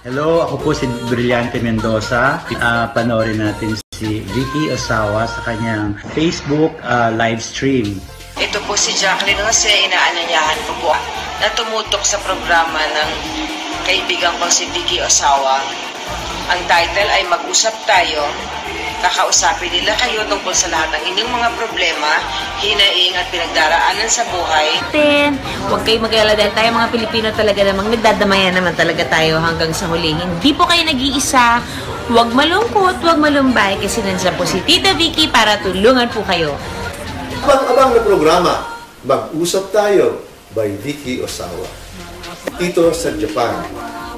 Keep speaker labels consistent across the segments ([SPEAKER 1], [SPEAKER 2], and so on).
[SPEAKER 1] Hello, ako po si Brillante Mendoza. Panoorin natin si Vicky Osawa sa kanyang Facebook live stream.
[SPEAKER 2] Ito po si Jacqueline Jose, inaanyayahan ko po na tumutok sa programa ng kaibigan ko si Vicky Osawa. Ang title ay Mag-usap Tayo. Kakausapin nila kayo tungkol sa lahat ng inyong mga problema, hinaing at pinagdaraanan sa buhay.
[SPEAKER 3] Huwag kayo mag-alala dahil tayo mga Pilipino talaga namang nagdadamayan naman talaga tayo hanggang sa huli. Hindi po kayo nag-iisa. Huwag malungkot, huwag malumbay kasi nandiyan po si Tita Vicky para tulungan po kayo.
[SPEAKER 4] Abang-abang na programa, Mag-usap Tayo by Vicky Osawa. Ito sa Japan.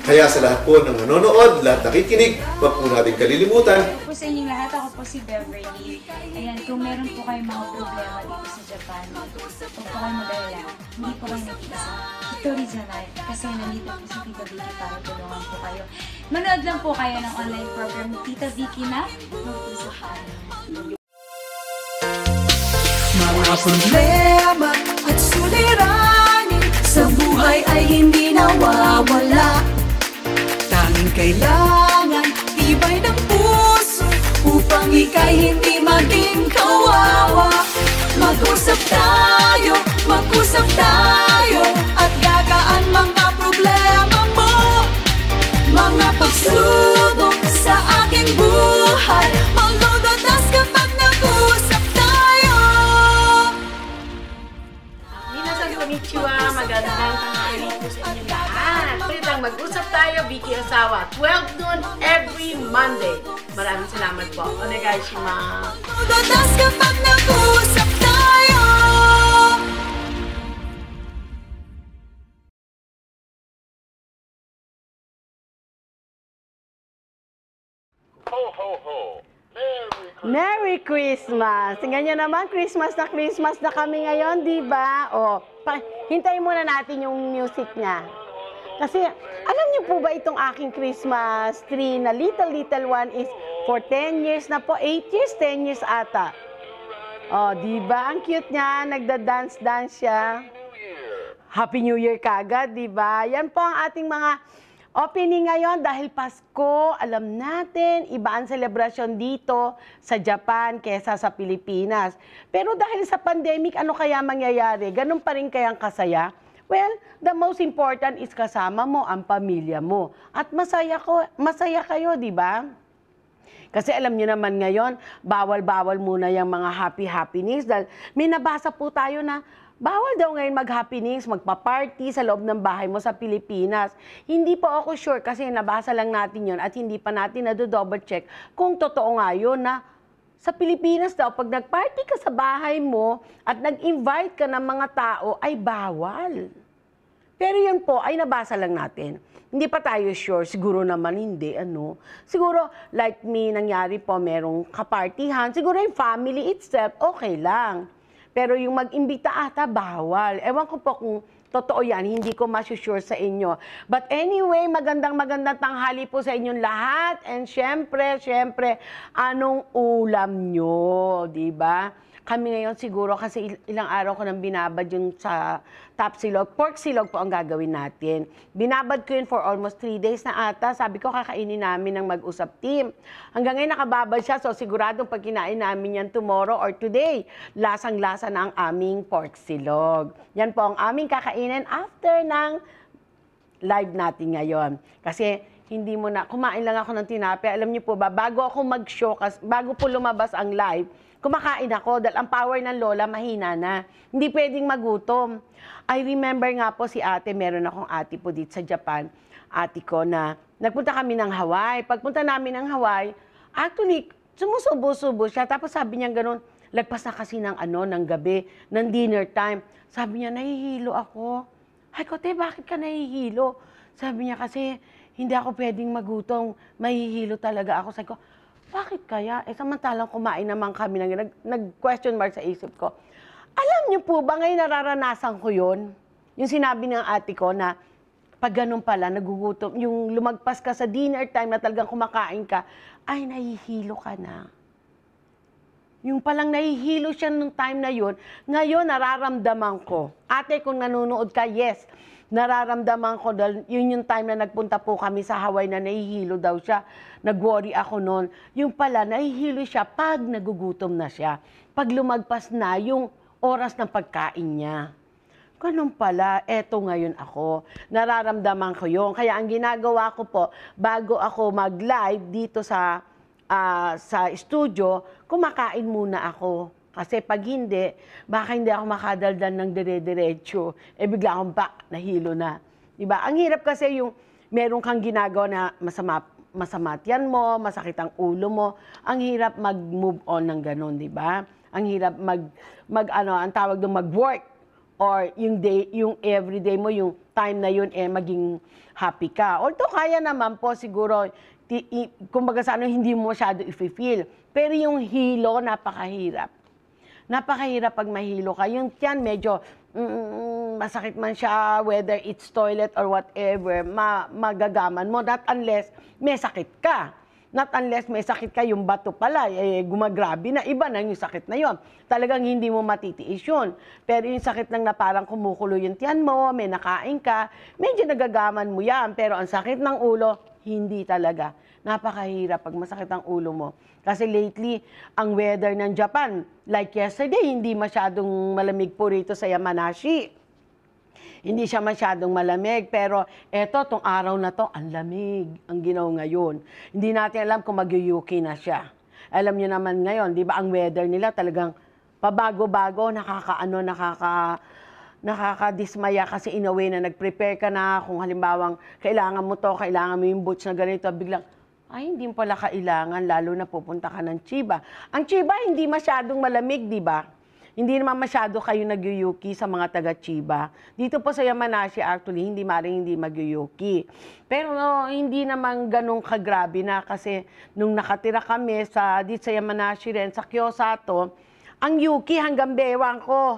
[SPEAKER 4] Kaya sa lahat po ng nanonood, lahat nakikinig, huwag po natin kalilimutan.
[SPEAKER 5] Po sa inyong lahat, ako po si Beverly. Ayan, kung meron po kayong mga problema dito sa Japan, huwag po kayo mag-alala. Hindi po kayo nag-iisa. Ito original. Kasi nandito po si Tita Vicky para tulungan po kayo. Manood lang po kayo ng online program ni Tita Vicky na Mag-usap Tayo.
[SPEAKER 6] Mga problema at suliranin sa buhay ay hindi nawawala. Tanging kailangan tibay ng puso upang ika'y hindi maging kawawa. Mag-usap tayo at gagaan mga problema mo. Mga pagsubok sa aking buhay, malulutas kapag nag-usap tayo.
[SPEAKER 3] Minasan konnichiwa, magandang tanghali po sa inyo lahat. Pwedeng mag-usap tayo, Vicky Osawa, 12 noon every Monday. Maraming salamat po. Onegaishimasu.
[SPEAKER 6] Malulutas kapag nag-usap tayo.
[SPEAKER 7] Merry Christmas! Tingnan nyo naman, Christmas na kami ngayon, di ba? O, hintayin muna natin yung music niya. Kasi, alam niyo po ba itong aking Christmas tree na little one is for 10 years na po, 8 years, 10 years ata. O, di ba? Ang cute niya, nagda-dance siya. Happy New Year kagad, di ba? Yan po ang ating mga opening ngayon dahil Pasko, alam natin, iba ang selebrasyon dito sa Japan kesa sa Pilipinas. Pero dahil sa pandemic, ano kaya mangyayari? Ganun pa rin kayang kasaya? Well, the most important is kasama mo ang pamilya mo. At masaya kayo, di ba? Kasi alam niyo naman ngayon, bawal-bawal muna yung mga happenings dahil may nabasa po tayo na bawal daw ngayon mag-happenings, magpa-party sa loob ng bahay mo sa Pilipinas. Hindi po ako sure kasi nabasa lang natin yon at hindi pa natin na-double check kung totoo nga yun na sa Pilipinas daw, pag nag-party ka sa bahay mo at nag-invite ka ng mga tao, ay bawal. Pero yun po, ay nabasa lang natin. Hindi pa tayo sure, siguro naman hindi, ano. Siguro, like me, nangyari po, merong kapartihan, siguro yung family itself, okay lang. Pero yung mag-imbita ata, bawal. Ewan ko po kung totoo yan, hindi ko masusure sa inyo. But anyway, magandang tanghali po sa inyong lahat. And syempre, anong ulam nyo, di ba? Kami ngayon siguro, kasi ilang araw ko nang binabad yung sa top silog. Pork silog po ang gagawin natin. Binabad ko yun for almost 3 days na ata. Sabi ko, kakainin namin ng mag-usap team. Hanggang ngayon nakababad siya, so siguradong pag kinain namin yan tomorrow or today, lasang-lasa na ang aming pork silog. Yan po ang aming kakainin after ng live natin ngayon. Kasi hindi mo na, kumain lang ako ng tinapay. Alam niyo po ba, bago ako mag-show, bago po lumabas ang live, kumakain ako dahil ang power ng lola mahina na. Hindi pwedeng magutom. I remember nga po si ate, meron akong ate po dito sa Japan, ate ko na nagpunta kami ng Hawaii. Pagpunta namin ng Hawaii, actually, sumusubo-subo siya. Tapos sabi niya ganun, lagpas na kasi ng gabi, ng dinner time. Sabi niya, nahihilo ako. Ay, Kote, bakit ka nahihilo? Sabi niya kasi, hindi ako pwedeng magutom. Mahihilo talaga ako. Sabi ko, bakit kaya? Samantalang kumain naman kami, nag-question mark sa isip ko. Alam niyo po ba, ngayon nararanasan ko yun? Yung sinabi ng ate ko na, pag ganun pala, nagugutom, yung lumagpas ka sa dinner time na talagang kumakain ka, ay, nahihilo ka na. Yung palang nahihilo siya nung time na yun, ngayon nararamdaman ko. Ate, kung nanonood ka, yes, nararamdaman ko dahil yun yung time na nagpunta po kami sa Hawaii na nahihilo daw siya. Nag-worry ako noon. Yung pala, nahihilo siya pag nagugutom na siya. Pag lumagpas na yung oras ng pagkain niya. Ganun pala, eto ngayon ako. Nararamdaman ko yun. Kaya ang ginagawa ko po, bago ako mag-live dito sa studio, kumakain muna ako. Kasi pag hindi, baka hindi ako makadaldal ng dire-diretso. Bigla akong nahilo na. Diba? Ang hirap kasi yung meron kang ginagawa na masama tiyan mo, masakit ang ulo mo. Ang hirap mag-move on ng ganun, diba? Ang hirap ang tawag doon, mag-work. Or yung everyday mo, yung time na yun, maging happy ka. Although kaya naman po siguro, kumbaga sa hindi mo masyado i-feel. Pero yung hilo, napakahirap. Napakahirap pag mahilo ka. Yung tiyan, medyo masakit man siya, whether it's toilet or whatever, magagaman mo. Not unless may sakit ka. Not unless may sakit ka, yung bato pala, gumagrabe na, iba na yung sakit na yon. Talagang hindi mo matitiis yun. Pero yung sakit lang na parang kumukulo yung tiyan mo, may nakain ka, medyo nagagaman mo yan. Pero ang sakit ng ulo, hindi talaga. Napakahirap pag masakit ang ulo mo. Kasi lately, ang weather ng Japan, like yesterday, hindi masyadong malamig po rito sa Yamanashi. Hindi siya masyadong malamig, pero tong araw na to, ang lamig ang ginaw ngayon. Hindi natin alam kung mag-yuki na siya. Alam niyo naman ngayon, di ba, ang weather nila talagang pabago-bago, nakakadismaya kasi in a way na nag-prepare ka na kung halimbawang kailangan mo to, kailangan mo yung boots na ganito, biglang, ay, hindi pala kailangan, lalo na pupunta ka ng Chiba. Ang Chiba, hindi masyadong malamig, di ba? Hindi naman masyado kayo nagyuyuki sa mga taga-Chiba. Dito po sa Yamanashi, actually, hindi magyuyuki. Pero hindi naman ganun kagrabe na kasi nung nakatira kami dito sa Yamanashi rin, sa Kyosato, ang yuki hanggang bewang ko.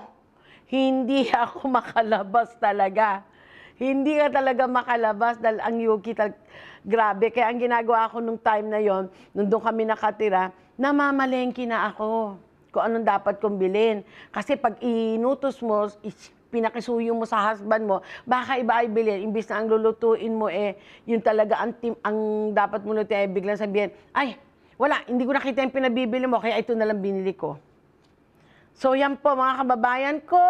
[SPEAKER 7] Hindi ako makalabas talaga. Hindi ka talaga makalabas dahil ang yuki grabe. Kaya ang ginagawa ko nung time na yon, nung doon kami nakatira, namamalengke na ako kung anong dapat kong bilhin. Kasi pag inutos mo, pinakisuyo mo sa husband mo, baka iba ay bilhin. Imbis na ang lulutuin mo, yun talaga ang dapat mo lutuin, biglang sabihin, ay, wala, hindi ko nakita yung pinabibili mo, kaya ito na lang binili ko. So yan po mga kababayan ko,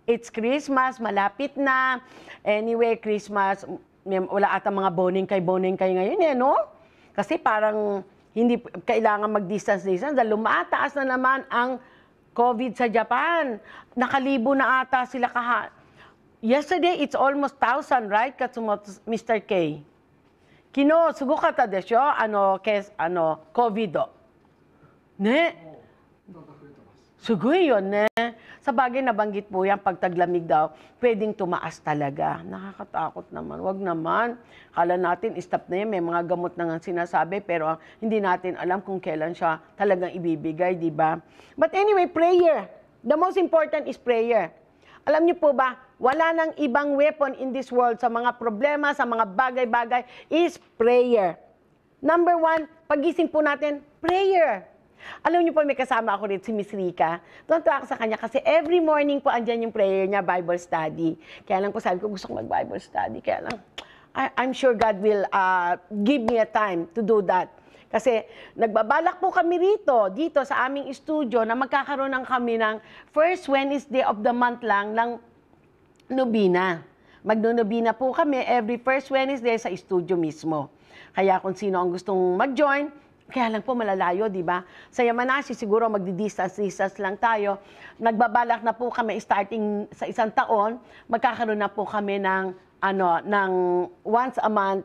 [SPEAKER 7] it's Christmas, malapit na. Anyway, Christmas, wala ata mga bonengkay ngayon no? Kasi parang hindi kailangan mag-distance dahil lumataas na naman ang COVID sa Japan. Nakalibo na ata sila Yesterday, it's almost 1,000, right? Katsumoto, Mr. K. Kino, sugukata desho? COVID. Ne? Sugoy yun, ne? Sa bagay, nabanggit po yan, pag taglamig daw, pwedeng tumaas talaga. Nakakatakot naman. Wag naman. Kala natin, stop na yan. May mga gamot na nga sinasabi, pero hindi natin alam kung kailan siya talagang ibibigay, di ba? But anyway, prayer. The most important is prayer. Alam niyo po ba, wala nang ibang weapon in this world sa mga problema, sa mga bagay-bagay, is prayer. Number 1, pagising po natin, prayer. Alam niyo po, may kasama ako rito, si Miss Rica. Tuwan-tuwa ako sa kanya kasi every morning po andyan yung prayer niya, Bible study. Kaya lang po sabi ko, gusto ko mag-Bible study. Kaya lang, I'm sure God will give me a time to do that. Kasi nagbabalak po kami dito sa aming studio na magkakaroon kami ng first Wednesday of the month lang ng nobina. Magno-nobina po kami every first Wednesday sa studio mismo. Kaya kung sino ang gustong mag-join, kaya lang po malalayo, di ba? Sa Yamanashi, siguro magdi-distance lang tayo. Nagbabalak na po kami starting sa isang taon, magkakaroon na po kami ng once a month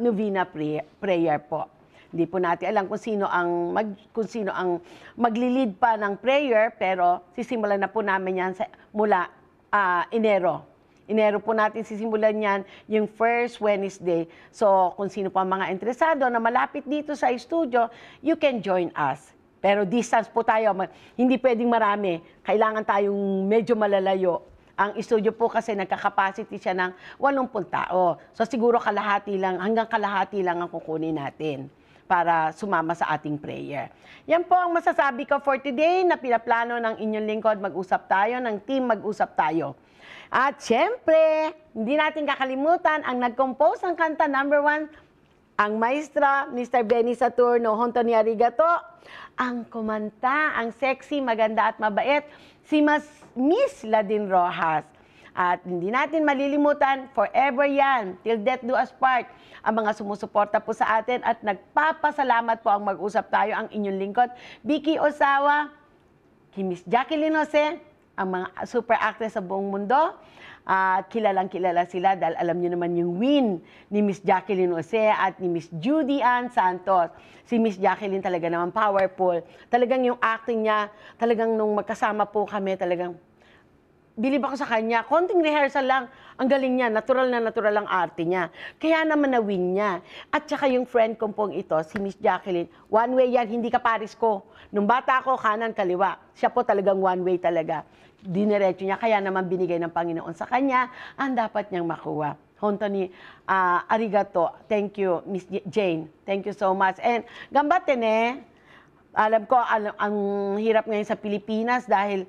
[SPEAKER 7] novena prayer po. Hindi po natin alam kung sino ang magli-lead pa ng prayer, pero sisimulan na po namin yan mula Enero. Enero po natin sisimulan yan yung first Wednesday. So, kung sino pa mga interesado na malapit dito sa studio, you can join us. Pero distance po tayo. Hindi pwedeng marami. Kailangan tayong medyo malalayo. Ang studio po kasi nagka-capacity siya ng 80 tao. So, siguro hanggang kalahati lang ang kukunin natin para sumama sa ating prayer. Yan po ang masasabi ko for today na pinaplano ng inyong lingkod. Mag-usap tayo, ng team mag-usap tayo. At syempre, hindi natin kakalimutan ang nag-compose ng kanta number 1, ang maestra, Mr. Benny Saturno, Honto ni Arigato. Ang kumanta, ang sexy, maganda at mabait, si Miss Ladin Rojas. At hindi natin malilimutan, forever yan, till death do us part, ang mga sumusuporta po sa atin at nagpapasalamat po ang mag-usap tayo, ang inyong lingkod, Vicky Osawa, Miss Jacqueline Jose, ang mga super actress sa buong mundo. Kilalang-kilala sila dahil alam niyo naman yung win ni Miss Jacqueline Jose at ni Miss Judy Ann Santos. Si Miss Jacqueline talaga naman powerful. Talagang yung acting niya, talagang nung magkasama po kami, talagang bilib ako sa kanya. Konting rehearsal lang, ang galing niya, natural na natural ang arte niya. Kaya naman na-win niya. At saka yung friend ko pong ito, si Miss Jacqueline, one way yan, hindi ka paris ko. Nung bata ako, kanan, kaliwa. Siya po talagang one way talaga. Diniretso niya, kaya naman binigay ng Panginoon sa kanya ang dapat niyang makuha. Honto ni Arigato. Thank you, Miss Jane. Thank you so much. And gambate ne. Alam ko, ang hirap ngayon sa Pilipinas dahil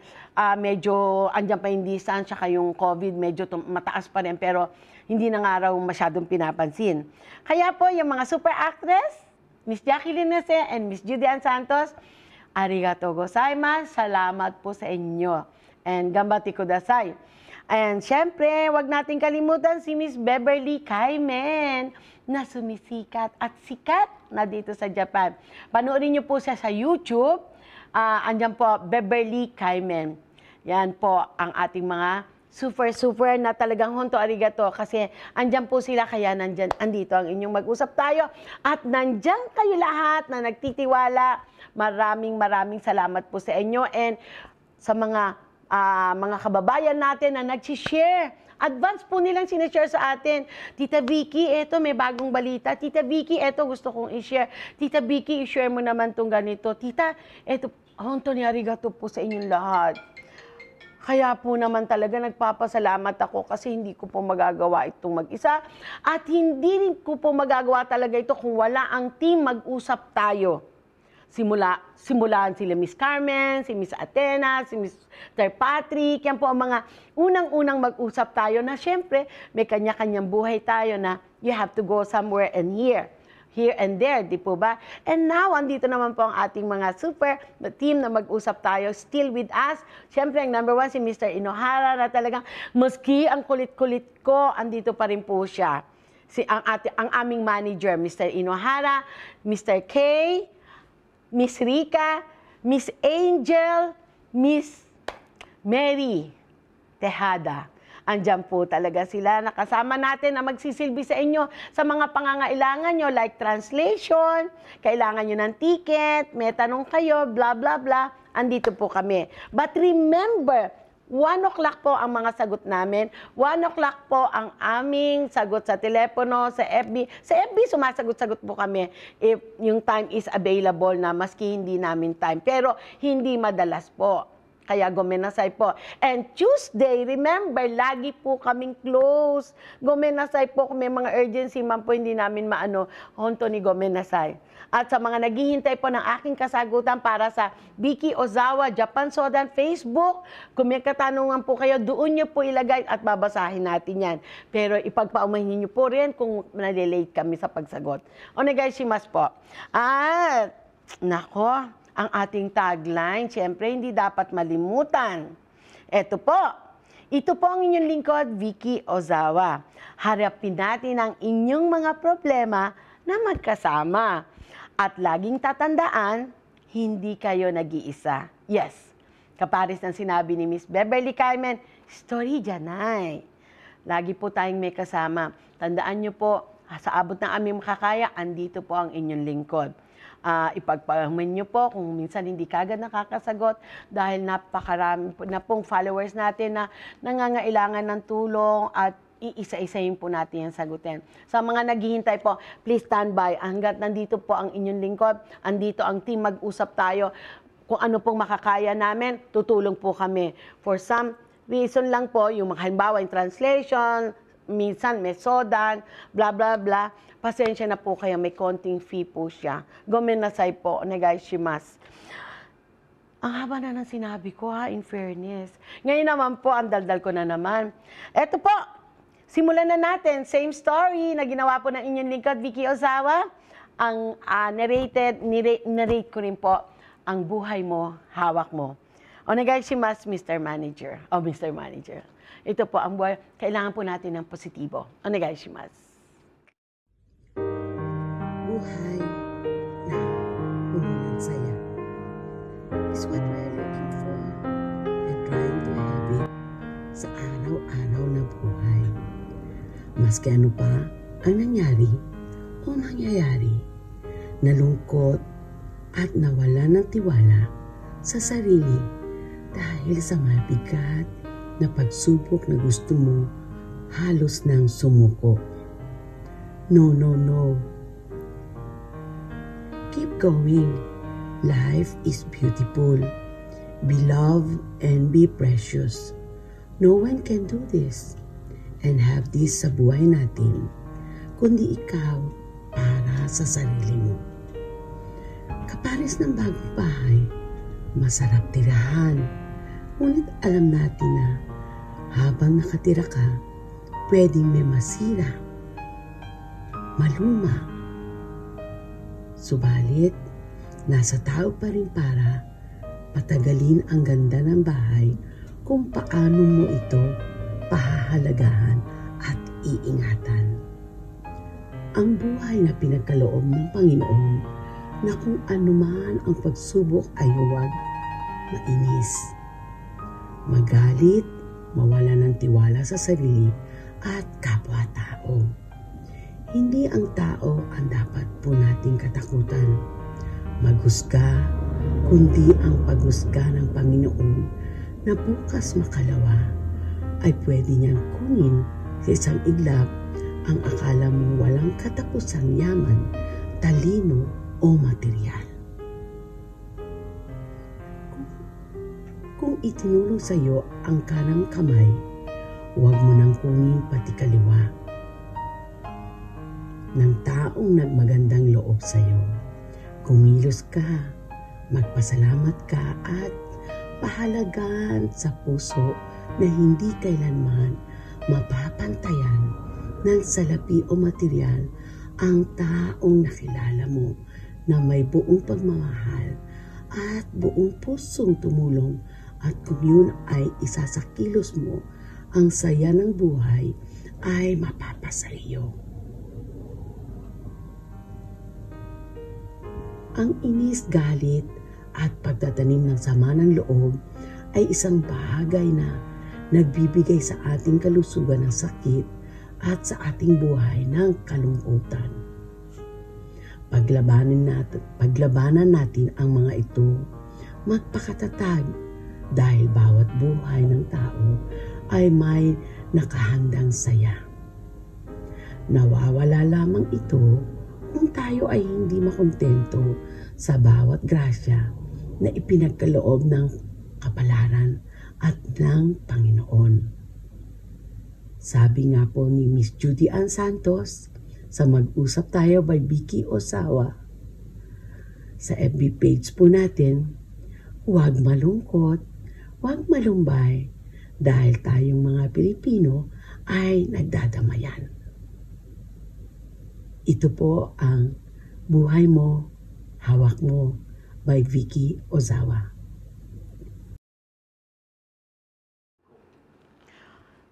[SPEAKER 7] medyo andyan pa yung distance, saka yung COVID, medyo mataas pa rin, pero hindi na nga raw masyadong pinapansin. Kaya po, yung mga super actress, Miss Jacqueline Nese and Miss Judy Ann Santos, arigato gozaimasu, salamat po sa inyo. And gambati kudasai. And syempre, wag natin kalimutan si Miss Beverly Kaimen na sumisikat at sikat na dito sa Japan. Panoorin niyo po siya sa YouTube. Andyan po, Beverly Kaimen. Yan po ang ating mga super na talagang honto arigato kasi andyan po sila, kaya andito ang inyong mag-usap tayo. At nandyan kayo lahat na nagtitiwala. Maraming salamat po sa inyo and sa mga kababayan natin na nag-share. Advance po nilang sinishare sa atin. Tita Vicky, eto may bagong balita. Tita Vicky, eto gusto kong i-share. Tita Vicky, i-share mo naman tong ganito. Tita, eto, honto ni arigato po sa inyong lahat. Kaya po naman talaga nagpapasalamat ako kasi hindi ko po magagawa itong mag-isa. At hindi rin ko po magagawa talaga ito kung wala ang team mag-usap tayo. Simulaan sila Miss Carmen, si Miss Athena, si Mr. Patrick. Yan po ang mga unang-unang mag-usap tayo na syempre may kanya-kanyang buhay tayo na you have to go somewhere and here and there, di po ba? And now, andito naman po ang ating mga super team na mag-usap tayo, still with us. Syempre, ang number 1 si Mr. Inohara na talagang maski ang kulit-kulit ko, andito pa rin po siya. Ang aming manager, Mr. Inohara, Mr. K, Miss Rika, Miss Angel, Miss Mary Tejada. Andyan po talaga sila. Nakasama natin na magsisilbi sa inyo sa mga pangangailangan nyo like translation, kailangan nyo ng ticket, may tanong kayo, blah, blah, blah. Andito po kami. But remember, 1 o'clock po ang mga sagot namin. 1 o'clock po ang aming sagot sa telepono, sa FB. Sa FB, sumasagot-sagot po kami if yung time is available na maski hindi namin time. Pero hindi madalas po. Kaya gomenasay po. And Tuesday, remember, lagi po kaming close. Gomenasay po kung may mga urgency man po, hindi namin maano, honto ni gomenasay. At sa mga naghihintay po ng aking kasagutan para sa Vicky Ozawa, Japan Sodan, Facebook, kung may katanungan po kayo, doon nyo po ilagay at babasahin natin yan. Pero ipagpaumahin nyo po rin kung nalilate kami sa pagsagot. Onegaishimasu po. At, nako, ang ating tagline, siyempre hindi dapat malimutan. Ito po. Ito po ang inyong lingkod, Vicky Ozawa. Harapin natin ang inyong mga problema na magkasama. At laging tatandaan, hindi kayo nag-iisa. Yes, kapares ng sinabi ni Miss Beverly Carmen, story janay. Lagi po tayong may kasama. Tandaan nyo po, sa abot ng aming makakaya, andito po ang inyong lingkod. Ipagpahamin nyo po kung minsan hindi kagad nakakasagot dahil napakarami na pong followers natin na nangangailangan ng tulong at iisa-isahin po natin yung sagutin. Sa mga naghihintay po, please stand by. Hanggat nandito po ang inyong lingkod, andito ang team, mag-usap tayo. Kung ano pong makakaya namin, tutulong po kami. For some reason lang po, yung halimbawa yung translation, minsan may sodan, blah, blah, blah. Pasensya na po kaya may konting fee po siya. Gomenasay po, onegaishimasu. Ang haba na ng sinabi ko ha, in fairness. Ngayon naman po, ang daldal ko na naman. Eto po, simulan na natin. Same story na ginawa po ng inyong lingkod, Vicky Ozawa. Ang narrate ko rin po, ang buhay mo, hawak mo. Onegaishimasu, Mr. Manager. O, Mr. Manager. Ito po ang buhay. Kailangan po natin ng positibo. Onegaishimasu.
[SPEAKER 8] Buhay na puno ng saya is what we're looking for and trying to have it sa araw-araw na buhay. Maski ano pa ang nangyari o mangyayari, nalungkot at nawala ng tiwala sa sarili dahil sa mabigat na pagsubok na gusto mo halos nang sumuko. No, no, no. Keep going. Life is beautiful. Be loved and be precious. No one can do this and have this sa buhay natin, kundi ikaw para sa sarili mo. Kapares ng bagong bahay, masarap tirahan. Ngunit alam natin na habang nakatira ka, pwedeng may masira, maluma. Subalit, nasa tao pa rin para patagalin ang ganda ng bahay kung paano mo ito pahahalagahan at iingatan. Ang buhay na pinagkaloob ng Panginoon na kung anuman ang pagsubok ay huwag mainis, magalit, mawala ng tiwala sa sarili at kapwa-tao. Hindi ang tao ang dapat po nating katakutan, maghusga, kundi ang paghusga ng Panginoon na bukas makalawa ay pwede niyang kunin sa isang iglap ang akala mong walang katapusang yaman, talino o material. Kung itinulong sa iyo ang kanang kamay, huwag mo nang kunin pati kaliwa ng taong nagmagandang loob sa iyo. Kumilos ka, magpasalamat ka at pahalagaan sa puso na hindi kailanman mapapantayan ng salapi o material ang taong nakilala mo na may buong pagmamahal at buong pusong tumulong, at kung yun ay isa sa kilos mo, ang saya ng buhay ay mapapasariyo. Ang inis, galit at pagtatanim ng sama ng loob ay isang bagay na nagbibigay sa ating kalusugan ng sakit at sa ating buhay ng kalungkutan. Paglabanan natin ang mga ito, magpakatatag dahil bawat buhay ng tao ay may nakahandang saya. Nawawala lamang ito kung tayo ay hindi makontento sa bawat grasya na ipinagkaloob ng kapalaran at ng Panginoon. Sabi nga po ni Miss Judy Ann Santos sa Mag-usap Tayo by Vicky Ozawa sa FB page po natin, huwag malungkot, huwag malumbay dahil tayong mga Pilipino ay nagdadamayan. Ito po ang Buhay Mo, Hawak Mo by Vicky Ozawa.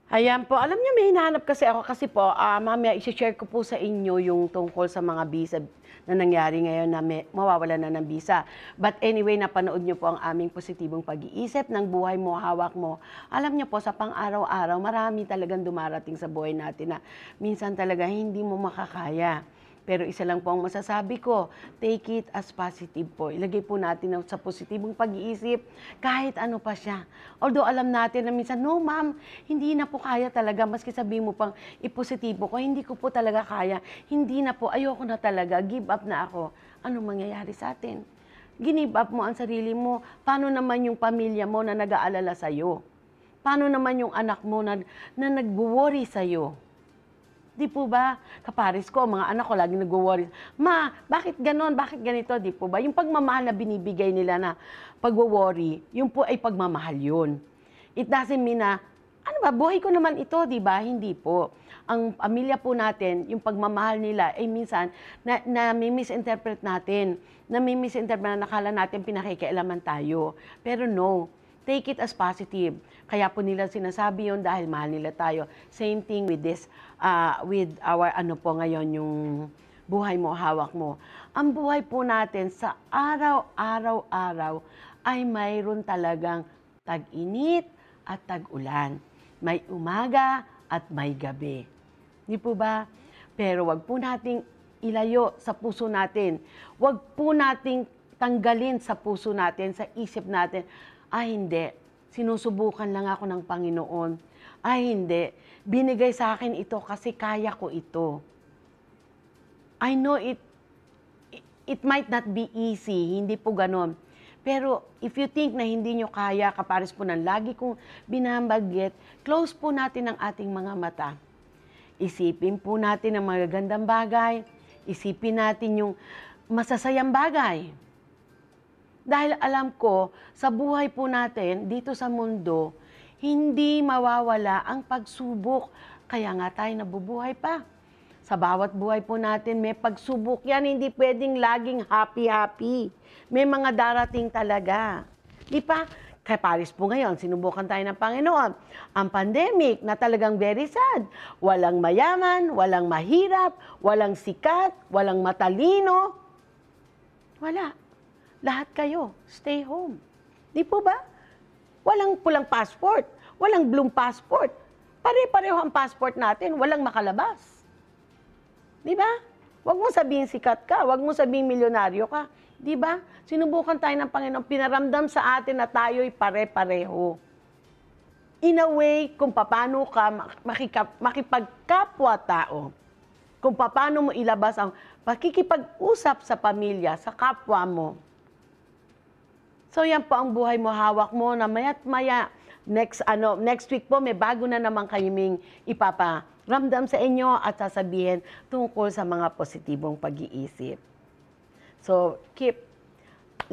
[SPEAKER 7] Ayan po. Alam niyo, may hinahanap kasi ako kasi po, mamaya isi-share ko po sa inyo yung tungkol sa mga visa na nangyari ngayon na mawawala na ng visa. But anyway, napanood niyo po ang aming positibong pag-iisip ng buhay mo, hawak mo. Alam niyo po, sa pang-araw-araw, marami talagang dumarating sa buhay natin na minsan talaga hindi mo makakaya. Pero isa lang po ang masasabi ko, take it as positive po. Ilagay po natin sa positibong pag-iisip kahit ano pa siya. Although alam natin na minsan, no ma'am, hindi na po kaya talaga. Maski sabihin mo pang ipositibo ko, hindi ko po talaga kaya. Hindi na po, ayoko na talaga, give up na ako. Anong mangyayari sa atin? Give up mo ang sarili mo. Paano naman yung pamilya mo na nag-aalala sa'yo? Paano naman yung anak mo na nag-worry sa'yo? Di po ba? Kaparis ko, mga anak ko, lagi nag-worry. Ma, bakit ganon? Bakit ganito? Di po ba? Yung pagmamahal na binibigay nila na pag-worry, yun po ay pagmamahal yun. It doesn't mean na, ano ba, buhay ko naman ito, di ba? Hindi po. Ang pamilya po natin, yung pagmamahal nila, ay minsan, na-misinterpret natin. Na-misinterpret na nakala natin pinakikialaman tayo. Pero no, take it as positive. Kaya po nila sinasabi yun dahil mahal nila tayo. Same thing with this, with our ano po ngayon, yung buhay mo, hawak mo. Ang buhay po natin sa araw-araw ay mayroon talagang tag-init at tag-ulan. May umaga at may gabi. Di po ba? Pero wag po nating ilayo sa puso natin. Wag po nating tanggalin sa puso natin, sa isip natin, hindi. Sinusubukan lang ako ng Panginoon. Hindi. Binigay sa akin ito kasi kaya ko ito. I know it might not be easy. Hindi po ganon. Pero if you think na hindi nyo kaya, kapares po ng lagi kong binabanggit, close po natin ang ating mga mata. Isipin po natin ang magagandang bagay. Isipin natin yung masasayang bagay. Dahil alam ko, sa buhay po natin, dito sa mundo, hindi mawawala ang pagsubok. Kaya nga tayo nabubuhay pa. Sa bawat buhay po natin, may pagsubok yan. Hindi pwedeng laging happy-happy. May mga darating talaga. Di pa? Kaya Paris po ngayon, sinubukan tayo ng Panginoon. Ang pandemic na talagang very sad. Walang mayaman, walang mahirap, walang sikat, walang matalino. Wala. Lahat kayo, stay home. Di po ba? Walang pulang passport, walang blue passport. Pare-pareho ang passport natin, walang makalabas. Di ba? Huwag mo sabihin sikat ka, huwag mo sabihin milyonaryo ka. Di ba? Sinubukan tayo ng Panginoon, pinaramdam sa atin na tayo'y pare-pareho. In a way, kung paano ka makipagkapwa-tao, kung paano mo ilabas ang pakikipag-usap sa pamilya, sa kapwa mo. So yan po ang buhay mo, hawak mo na maya't maya. Next week po, may bago na naman kaming ipaparamdam sa inyo at sasabihin tungkol sa mga positibong pag-iisip. So,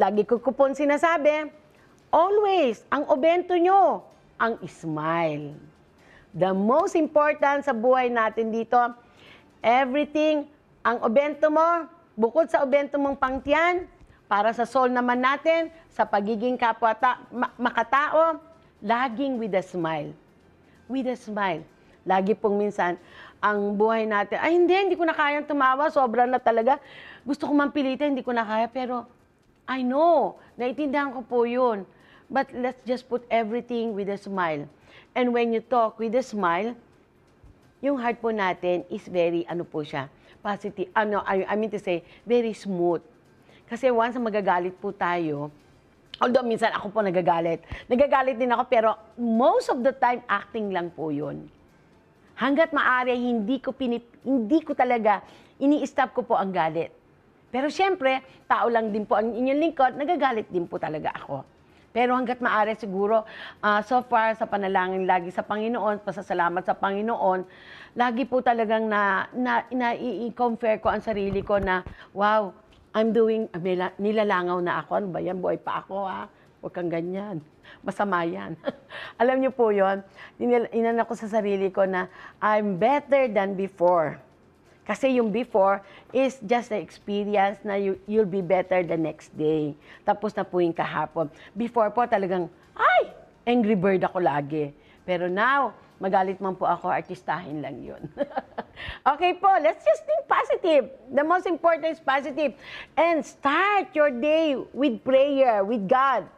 [SPEAKER 7] lagi ko po sinasabi, always, ang obento nyo, ang smile. The most important sa buhay natin dito, everything, ang obento mo, bukod sa obento mong pangtiyan, para sa soul naman natin, sa pagiging makatao, laging with a smile. With a smile. Lagi pong minsan, ang buhay natin, hindi ko na kayang tumawa, sobra na talaga. Gusto ko mampilitin, hindi ko na kaya, pero I know, naiintindihan ko po yun. But let's just put everything with a smile. And when you talk with a smile, yung heart po natin is very, positive, I mean to say, very smooth. Kasi once na magagalit po tayo, although minsan ako po nagagalit din ako, pero most of the time, acting lang po yun. Hanggat maaari, hindi ko talaga, ini-stop ko po ang galit. Pero syempre, tao lang din po ang inyong lingkod, nagagalit din po talaga ako. Pero hanggat maaari siguro, so far sa panalangin lagi sa Panginoon, pasasalamat sa Panginoon, lagi po talagang i-compare ko ang sarili ko na, wow, nilalangaw na ako. Ano ba yan? Buhay pa ako, ha? Huwag kang ganyan. Masama yan. Alam niyo po yun, inan ako sa sarili ko na I'm better than before. Kasi yung before is just the experience na you'll be better the next day. Tapos na po yung kahapon. Before po talagang, angry bird ako lagi. Pero now, magalit man po ako, artistahin lang yun. Okay po, let's just think positive. The most important is positive. And start your day with prayer, with God.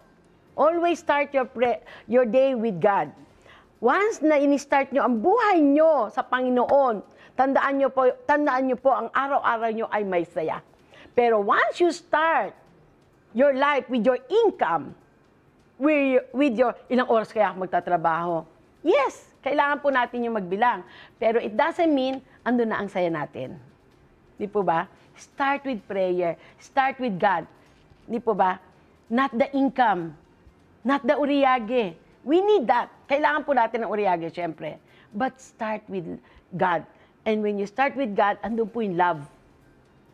[SPEAKER 7] Always start your day with God. Once na ini-start nyo ang buhay nyo sa Panginoon, tandaan nyo po ang araw-araw nyo ay may saya. Pero once you start your life with your income, with your ilang oras kaya ako magtatrabaho, yes, kailangan po natin yung magbilang. Pero it doesn't mean andun na ang saya natin. Di po ba? Start with prayer. Start with God. Di po ba? Not the income. Not the uriyage. We need that. Kailangan po natin ng uriyage, syempre. But start with God. And when you start with God, andun po yung love.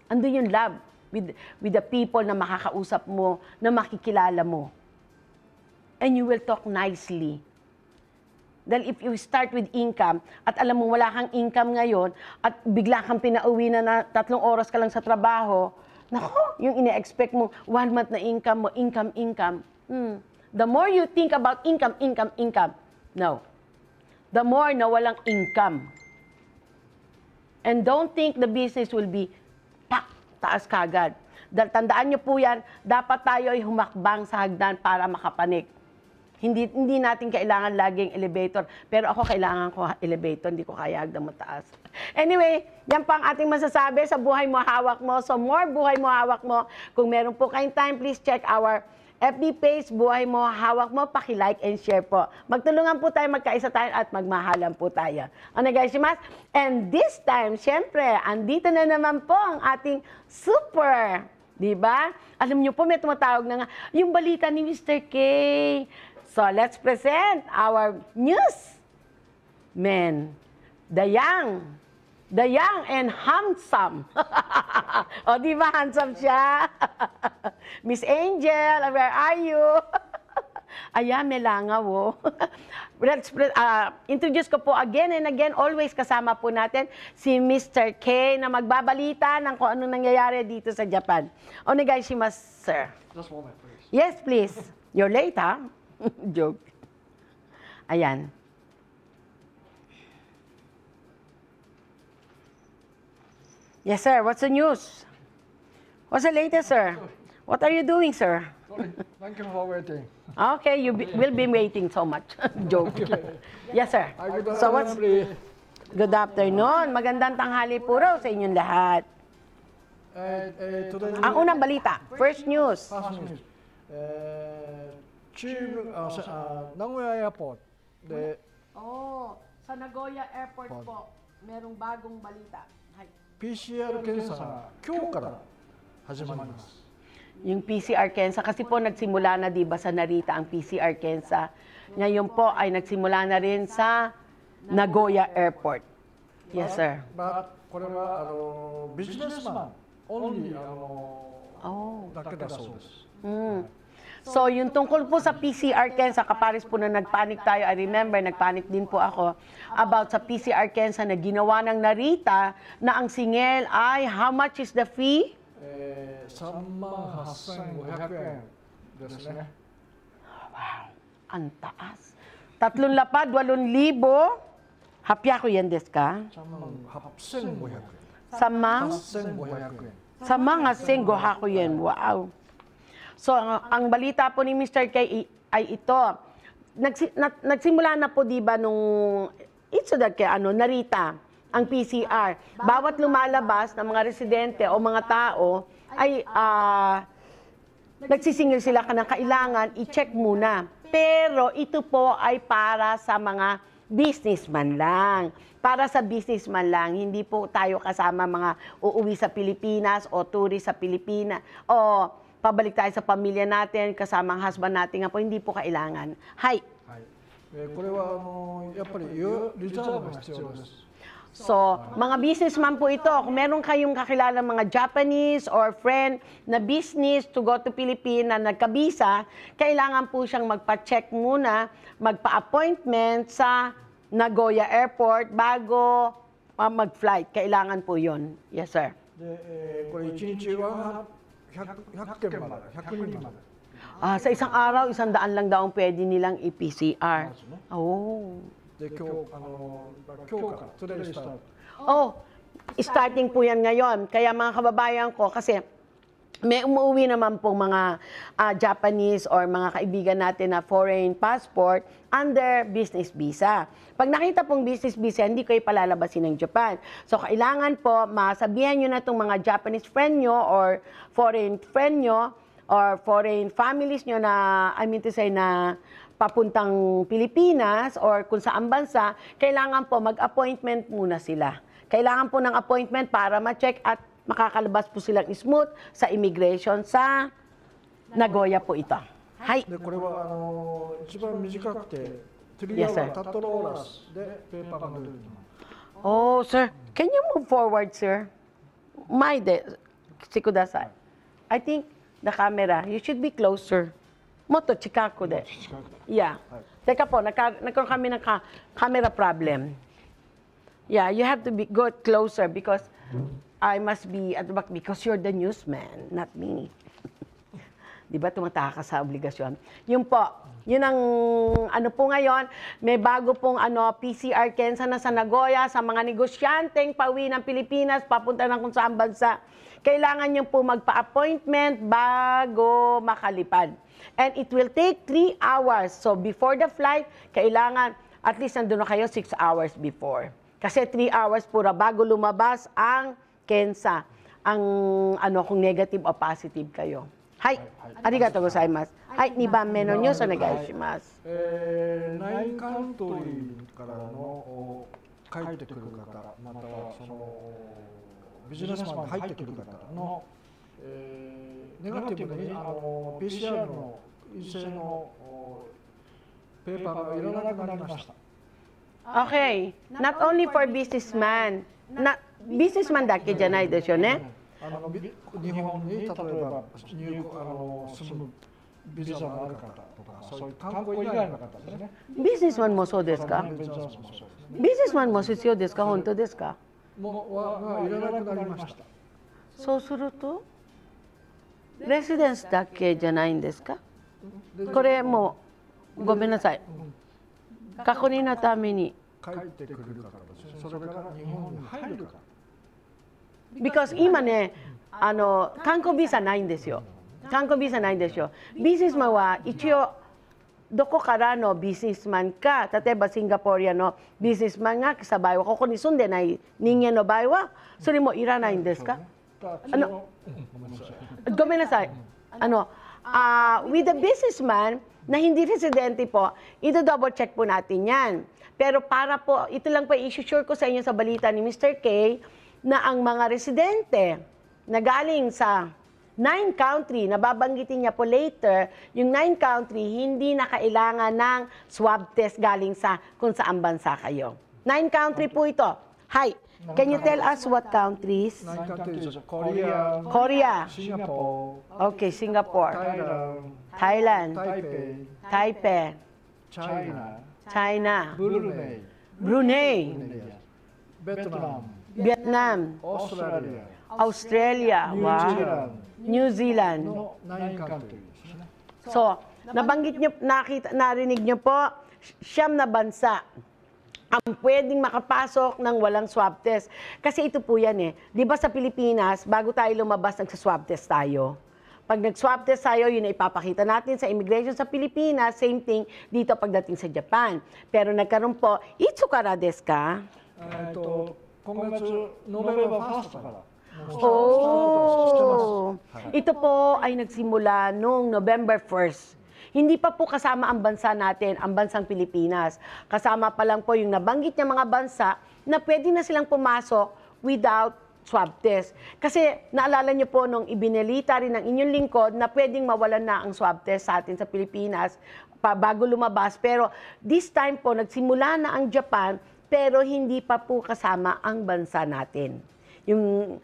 [SPEAKER 7] Andun yung love with the people na makakausap mo, na makikilala mo. And you will talk nicely. Dahil if you start with income, at alam mo wala kang income ngayon, at bigla kang pinauwi na 3 oras ka lang sa trabaho, nako, yung ine-expect mo, 1 month na income mo, income. The more you think about income, no. The more na walang income. And don't think the business will be taas kagad. Dahil tandaan niyo po yan, dapat tayo ay humakbang sa hagdan para makapanik. Hindi natin kailangan laging elevator. Pero ako kailangan ko elevator, hindi ko kaya hagdan mataas. Anyway, yan pa ang ating masasabi sa Buhay Mo Hawak Mo. So more Buhay Mo Hawak Mo. Kung meron po kayong time, please check our FB page, Buhay Mo Hawak Mo. Paki-like and share po. Magtulungan po tayo, magkaisa tayo at magmahalan po tayo. Onegaishimasu. And this time, syempre, andito na naman po ang ating super. Diba? Alam niyo po, may tumatawag na nga, yung balita ni Mr. K. So, let's present our news man, the young and handsome. O, di ba handsome siya? Miss Angel, where are you? Ayan, may langaw, oh. Let's introduce ko po again and again, always kasama po natin si Mr. K na magbabalita ng kung anong nangyayari dito sa Japan. Onegaishimasu, sir.
[SPEAKER 9] Just a moment, please.
[SPEAKER 7] Yes, please. You're late, ha? Joke. Ayan. Yes, sir. What's the news? What's the latest, sir? What are you doing, sir?
[SPEAKER 9] Sorry. Thank you for waiting.
[SPEAKER 7] Okay, will be waiting so much. Joke. Yes, sir. So what's... Good afternoon. Magandang tanghali po raw sa inyong lahat.
[SPEAKER 9] Today,
[SPEAKER 7] Ang unang balita, first news.
[SPEAKER 9] first news. Nagoya Airport.
[SPEAKER 7] Sa Nagoya Airport po, merong bagong balita.
[SPEAKER 9] PCR 検査が今日から始まります。
[SPEAKER 7] Yung PCR Kensa, kasi po nagsimula na diba sa Narita ang PCR Kensa. Ngayon po ay nagsimula na rin sa Nagoya Airport. Yes, sir.
[SPEAKER 9] But これはビジネスマン only だけだそうです。
[SPEAKER 7] So, yung tungkol po sa PCR Kensa, kapares po na nagpanik tayo, I remember, nagpanik din po ako about sa PCR Kensa na ginawa ng Narita na ang singil ay, how much is the fee?
[SPEAKER 9] 38,500 円ですね。
[SPEAKER 7] Wow, ang taas. 3 lapad, 8,000. Hapya ko yan desu ka?
[SPEAKER 9] 38,500 円。
[SPEAKER 7] Samang?
[SPEAKER 9] 8,500 円。
[SPEAKER 7] Sa mga senggo hako yan. Wow. So, ang balita po ni Mr. K ay ito. Nagsimula na po, di ba, nung Narita, ang PCR. Bawat lumalabas ng mga residente o mga tao ay nagsisingil sila ka ng kailangan, i-check muna. Pero ito po ay para sa mga businessman lang. Para sa businessman lang, hindi po tayo kasama mga uuwi sa Pilipinas o tourist sa Pilipinas o pabalik tayo sa pamilya natin, kasama ang husband natin nga po, hindi po kailangan. Hi.
[SPEAKER 9] これはやっぱりリザーブが必要です。
[SPEAKER 7] So, mga businessman po ito. Kung meron kayong kakilala mga Japanese or friend na business to go to Philippines na nagkabisa, kailangan po siyang magpa-check muna, magpa-appointment sa Nagoya Airport bago mag-flight. Kailangan po yon. Yes, sir.
[SPEAKER 9] これ1日は100件まで、100人まで。
[SPEAKER 7] Sa isang araw, 100 lang daw ang pwede nilang i-PCR. Oh.
[SPEAKER 9] で今日からtoday start.
[SPEAKER 7] Oh, starting po yan ngayon. Kaya mga kababayan ko, kasi may umuwi naman po mga Japanese or mga kaibigan natin na foreign passport under business visa. Pag nakita pong business visa, hindi kayo palalabasin ng Japan. So, kailangan po masabihan nyo na itong mga Japanese friend nyo or foreign friend nyo or foreign families nyo na, I mean to say, na papuntang Pilipinas or kung saan bansa, kailangan po mag-appointment muna sila. Kailangan po ng appointment para ma-check at makakalabas po silang smooth sa immigration sa Nagoya po ito. Hi.
[SPEAKER 9] でこれは一番短くて3
[SPEAKER 7] Yes, sir.
[SPEAKER 9] タットローラスでペーパーが出てきます。
[SPEAKER 7] Oh, sir. Can you move forward, sir? Kudasai. I think the camera, you should be closer. Moto, chikako de. Yeah. Teka po, nagkaroon kami ng camera problem. Yeah, you have to go closer because I must be at the back because you're the newsman, not me. Di ba, tumataka ka sa obligasyon? Yun po, yun ang ano po ngayon, may bago pong PCR Kensa na sa Nagoya sa mga negosyanteng pauwi ng Pilipinas, papunta ng kung saan bansa. Kailangan nyo po magpa-appointment bago makalipad. And it will take 3 hours. So before the flight, kailangan at least nandun na kayo 6 hours before. Kasi 3 hours pura bago lumabas ang Kensa. Ang kung negative o positive kayo. Hai, arigatou gozaimasu. Hai, 2番目のニュースお願いします。
[SPEAKER 9] 9カントリーからの帰ってくる方、またはそのビジネスマンが入ってくる方の、ネガティブにPCR の陰性のペーパーがいらなくなりました。
[SPEAKER 7] Okay, not only for businessman. Businessman だけじゃないですよね。
[SPEAKER 9] 日本に例えば住むビザのある方とか、そういう観光以外の方ですね。
[SPEAKER 7] ビジネスマンもそうですか？ビジネスマンも必要ですか？本当ですか？
[SPEAKER 9] いらなくなりました。
[SPEAKER 7] そうすると、レジデンスだけじゃないんですか？これもごめんなさい。確認のために。
[SPEAKER 9] 帰ってくるからですね。それから日本に入るから。
[SPEAKER 7] Because 今ね、観光ビザないんですよ。観光ビザないんですよ。ビジネスマンは一応どこからのビジネスマンか、例えばシンガポリアのビジネスマンがさ場合はここに住んでない人間の場合はそれもいらないんですか？ごめんなさい。With the businessman na hindi residente po, ito-double check po natin yan. Pero para po, ito lang po i-sure ko sa inyo sa balita ni Mr. K, na ang mga residente na galing sa 9 country, na babanggitin niya po later, yung 9 country, hindi na kailangan ng swab test galing sa kung saan bansa kayo. 9 country po ito. Hi, can you tell us what countries?
[SPEAKER 9] 9 countries, Korea,
[SPEAKER 7] Singapore. Okay, Singapore. Thailand. Taipei. China. Brunei. Vietnam, Australia, wow. New Zealand. So, nabanggit nyo, narinig nyo po, 9 na bansa ang pwedeng makapasok ng walang swab test. Kasi ito po yan eh. Di ba sa Pilipinas, bago tayo lumabas, nagsa-swab test tayo. Pag nag-swab test tayo, yun ay ipapakita natin sa immigration sa Pilipinas. Same thing dito pagdating sa Japan. Pero nagkaroon po, itsukara desu ka?
[SPEAKER 9] 今月ノベルバーファーストから。
[SPEAKER 7] Ito po ay nagsimula noong November 1st. Hindi pa po kasama ang bansa natin, ang bansang Pilipinas. Kasama pa lang po yung nabanggit niya mga bansa na pwede na silang pumasok without swab test. Kasi naalala niyo po nung ibinalita rin ng inyong lingkod na pwedeng mawalan na ang swab test sa atin sa Pilipinas bago lumabas. Pero this time po, nagsimula na ang Japan, pero hindi pa po kasama ang bansa natin. Yung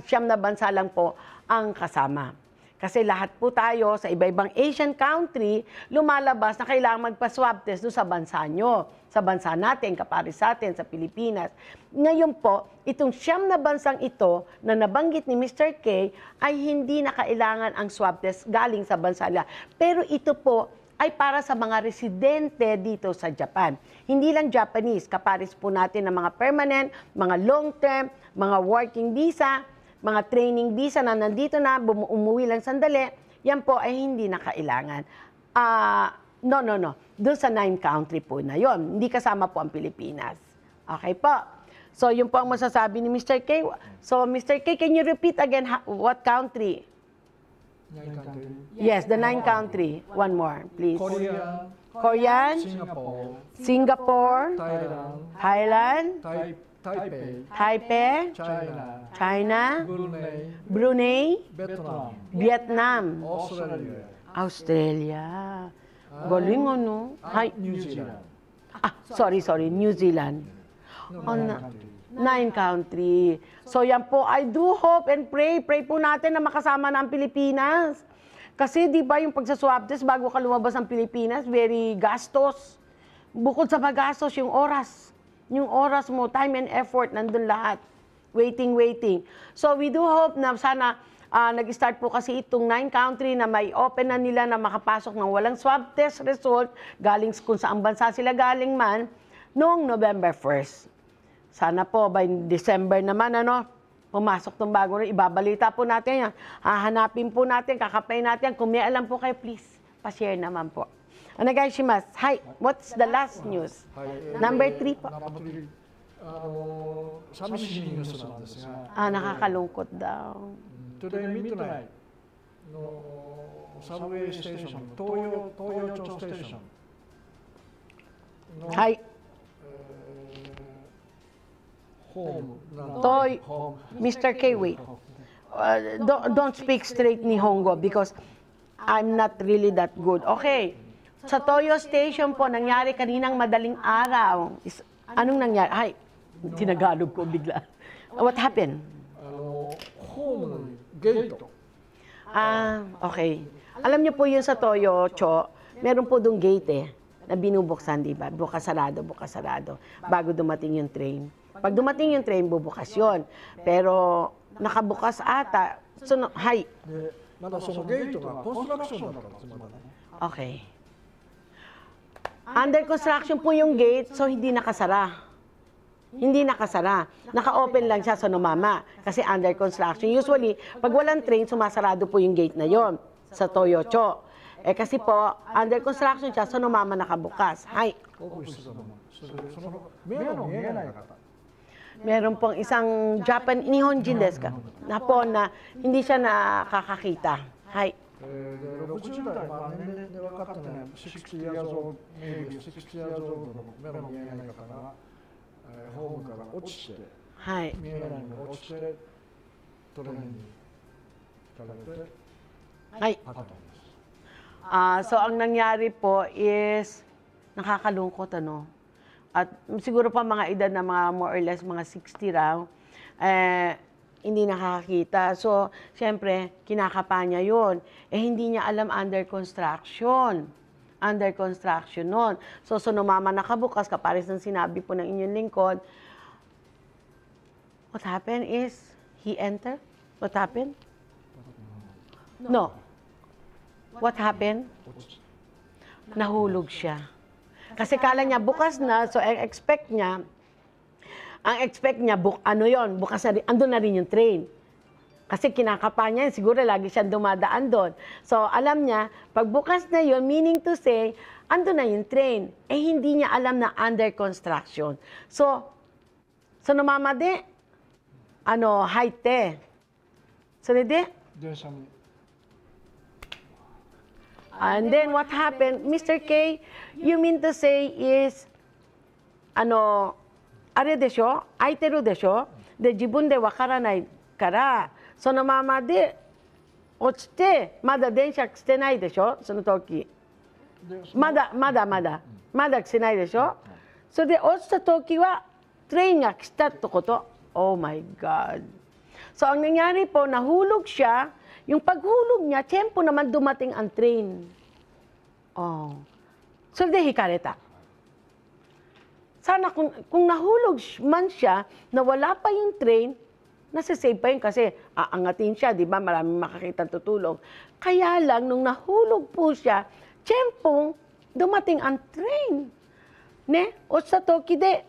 [SPEAKER 7] siyam na bansa lang po ang kasama. Kasi lahat po tayo sa iba-ibang Asian country, lumalabas na kailangan magpa-swab test doon sa bansa nyo, sa bansa natin, kapares sa atin, sa Pilipinas. Ngayon po, itong 9 na bansang ito na nabanggit ni Mr. K ay hindi na kailangan ang swab test galing sa bansa nila. Pero ito po ay para sa mga residente dito sa Japan. Hindi lang Japanese, kapares po natin ng mga permanent, mga long-term, mga working visa, mga training visa na nandito na, umuwi lang sandali, yan po ay hindi na kailangan. No. Doon sa 9 country po na yon. Hindi kasama po ang Pilipinas. Okay po. So, yun po ang masasabi ni Mr. K. So, Mr. K, can you repeat again what country?
[SPEAKER 9] 9 country.
[SPEAKER 7] Yes, the 9 country. One more, please.
[SPEAKER 9] Korean,
[SPEAKER 7] Singapore, Thailand, Taipei, China, Brunei, Vietnam, Australia. Galing ano?
[SPEAKER 9] New Zealand.
[SPEAKER 7] Sorry, New Zealand. On 9 country. So yan po, I do hope and pray po natin na makasama na ang Pilipinas. Kasi di ba yung pagsaswab test bago ka lumabas ng Pilipinas, very gastos. Bukod sa magastos, yung oras. Yung oras mo, time and effort, nandun lahat. Waiting. So we do hope na sana nag-start po kasi itong 9 country na may open na nila na makapasok ng walang swab test result galing kung saan bansa sila galing man noong November 1st. Sana po by December naman pumasok tong bago rin. Ibabalita po natin yan. Hahanapin po natin, kakapay natin. Kung may alam po kayo, please, pa-share naman po. Onegaishimasu. Hi, what's the last news? Number 3 po.
[SPEAKER 9] 寂しいニュースなんですが、
[SPEAKER 7] nakakalungkot daw.
[SPEAKER 9] Today midnight のサブウェイステーション、東洋町ステーションの、
[SPEAKER 7] はい。Mr. K, wait. Don't speak straight Nihongo because I'm not really that good. Okay. Sa Toyo Station po, nangyari kaninang madaling araw. Anong nangyari? Ay, tinagalog ko bigla. What happened?
[SPEAKER 9] Home gate.
[SPEAKER 7] Okay. Alam niyo po yun sa Toyo, Cho, meron po doong gate na binubuksan, di ba? Bukas sarado, bago dumating yung train. Pag dumating yung train, bubukas yun. Pero nakabukas ata. So, hi. Okay. Under construction po yung gate, so hindi nakasara. Naka-open lang siya sa Nomama kasi under construction. Usually, pag walang train, sumasarado po yung gate na yon sa Toyocho. Kasi po, under construction siya, sa Nomama nakabukas. Hi. Meron pong isang Nihonjin desu ka? Na po na hindi siya nakakakita. Hi.
[SPEAKER 9] 60代、年齢で分かってない、60 years old、maybe 60 years old の目の見えない方が、ホームから落ちて、見えないのが落ちて、トレーニングされて、パターンです。
[SPEAKER 7] So, ang nangyari po is, nakakalungkot At siguro pa mga edad na mga more or less mga 60 raw, hindi nakakakita. So, siyempre, kinakapa niya yun. Hindi niya alam under construction. Nun. So, Nomama nakabukas, kapares ng sinabi po ng inyong lingkod. What happened is, he entered? What happened? No. What happened? Nahulog siya. Kasi kala niya bukas na, so ang expect niya, bukas na rin, andun na rin yung train. Kasi kinakapa niya, siguro lagi siyang dumadaan doon. So alam niya, pag bukas na yun, meaning to say, andun na yung train. Hindi niya alam na under construction. So Nomama de, height So de? And then what happened, Mr. K, you mean to say is, are desho? Aiteru desho? De jibun de wakaranai kara, so Nomama de, ochite, mada densha kitenai desho? Sono toki. Mada kitenai desho? So de ochita toki wa, train ga kita to koto. Oh my God. So ang nangyari po, nahulog siya. Yung paghulog niya, tiyempo naman dumating ang train. So, hikareta. Sana kung nahulog man siya, na wala pa yung train, nasasave pa yun kasi aangatin siya, di ba? Maraming makakita tutulong. Kaya lang, nung nahulog po siya, tiyempong dumating ang train. O sa Toki de.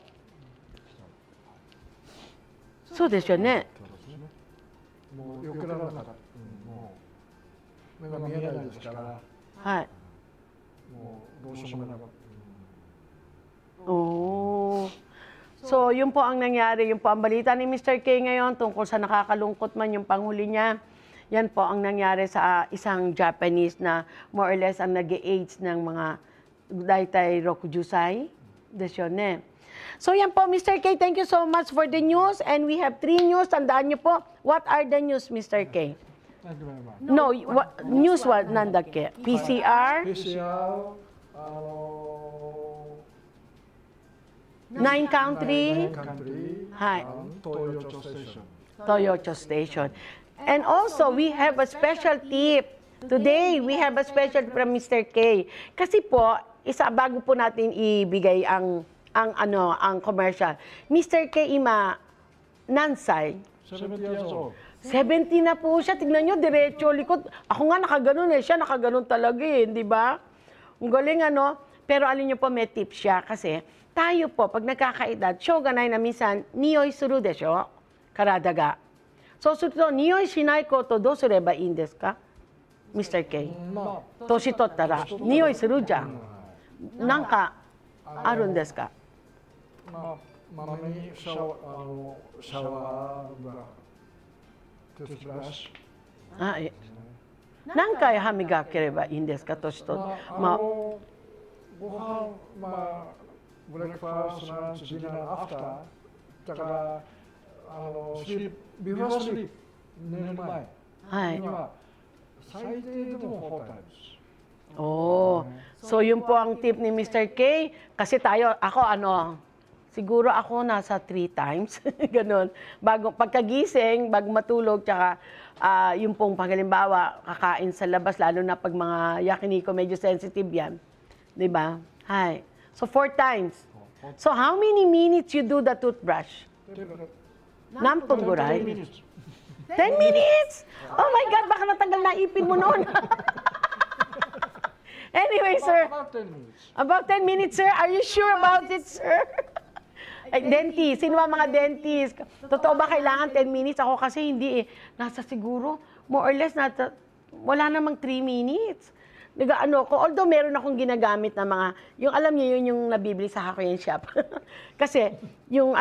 [SPEAKER 7] So, desyo ne.
[SPEAKER 9] よくならなかった。目が見えないですから、もうどうしようもなかった。
[SPEAKER 7] So, yun po ang nangyari. Yun po ang balita ni Mr. K ngayon tungkol sa nakakalungkot man yung panghuli niya. Yan po ang nangyari sa isang Japanese na more or less ang nag-AIDS ng mga Daitai Rokujusai. Desyone. So yan po, Mr. K, thank you so much for the news. And we have 3 news. Tandaan niyo po, what are the news, Mr. K?
[SPEAKER 9] Thank you very much.
[SPEAKER 7] No, news what? Nandake? PCR?
[SPEAKER 9] PCR,
[SPEAKER 7] 9 country.
[SPEAKER 9] 9 country,
[SPEAKER 7] Hi.
[SPEAKER 9] Toyocho Station.
[SPEAKER 7] Toyocho Station. And also, we have a special tip. Today, we have a special from Mr. K. Kasi po, bago po natin ibigay ang commercial. Mr. K. Ima Nansay.
[SPEAKER 9] 70 years old.
[SPEAKER 7] 70 na po siya. Tignan nyo, diretso likod. Ako nga nakaganon eh. Siya nakaganon talaga eh. Di ba? Ang galing ano. Pero alin nyo po, may tip siya. Kasi tayo po, pag nagkakaedad, shoganay na minsan, niyoy suru desho, karadaga. So, niyoy shinai koto do sureba ii desu ka? Mr. K. Toshi tottara, niyoy suru jan. Nanka, arun desu ka?
[SPEAKER 9] Mami shower, toothbrush.
[SPEAKER 7] 何回歯磨ければいいんですか、年と。
[SPEAKER 9] ご飯、ブレックファースト、ランチ、ディナー、アフター。だから、ビフォースリープ、寝る前には、最低でも4 times。So
[SPEAKER 7] yun po ang tip ni Mr. K. Kasi siguro ako nasa 3 times. Ganun. Pagkagising, bago matulog, tsaka yung pong paghalimbawa, kakain sa labas, lalo na pag mga yakiniko, medyo sensitive yan. Diba? Hi. So 4 times. So how many minutes you do the toothbrush? Nampong guray? 10 minutes? Oh my God, baka natanggal na ipin mo noon. Anyway, sir.
[SPEAKER 9] About 10 minutes.
[SPEAKER 7] About 10 minutes, sir? Are you sure about it, sir? Dentist. Sino ba mga dentist? Totoo ba kailangan 10 minutes? Ako kasi hindi eh. Nasa siguro, more or less, wala namang 3 minutes. Although meron akong ginagamit na mga, yung alam niyo yun yung nabibili sa Hakuyen shop. Kasi, yung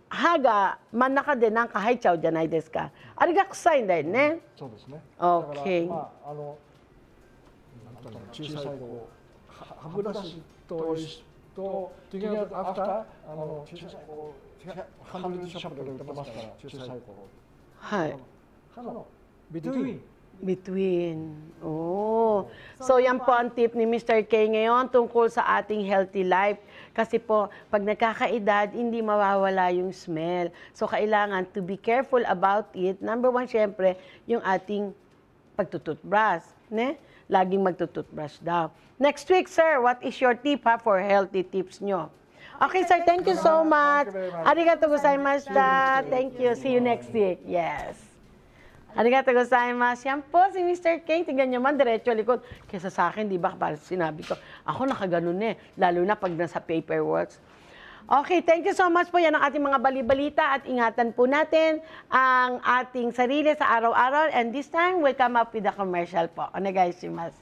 [SPEAKER 7] haga, manaka din ng kahaichaw janai desu ka. Arigakusai din, ne?
[SPEAKER 9] そうですね。
[SPEAKER 7] Okay.
[SPEAKER 9] 小さい歯ブラシとトゥゲアアフター小さいハンドルショップで売ってますから小さい
[SPEAKER 7] はい
[SPEAKER 9] 歯の
[SPEAKER 7] between. So yan po ang tip ni Mr. K ngayon tungkol sa ating healthy life. Kasi po, pag nakakaedad, hindi mawawala yung smell. So kailangan to be careful about it. Number 1, syempre, yung ating pagtututbrush. Ne? Laging magtututbrush daw. Next week, sir, what is your tip for healthy tips nyo? Okay, sir, thank you so much. Arigatou gozaimashita. Thank you. See you next week. Yes. Arigatou gozaimasu. Yan po si Mr. K. Tingnan nyo man, diretso likod. Kesa sa akin, di ba, parang sinabi ko, ako nakaganon eh. Lalo na pag nasa paperworks. Okay, thank you so much po. Yan ang ating mga balibalita at ingatan po natin ang ating sarili sa araw-araw. And this time, we'll come up with a commercial po. Onegaishimasu.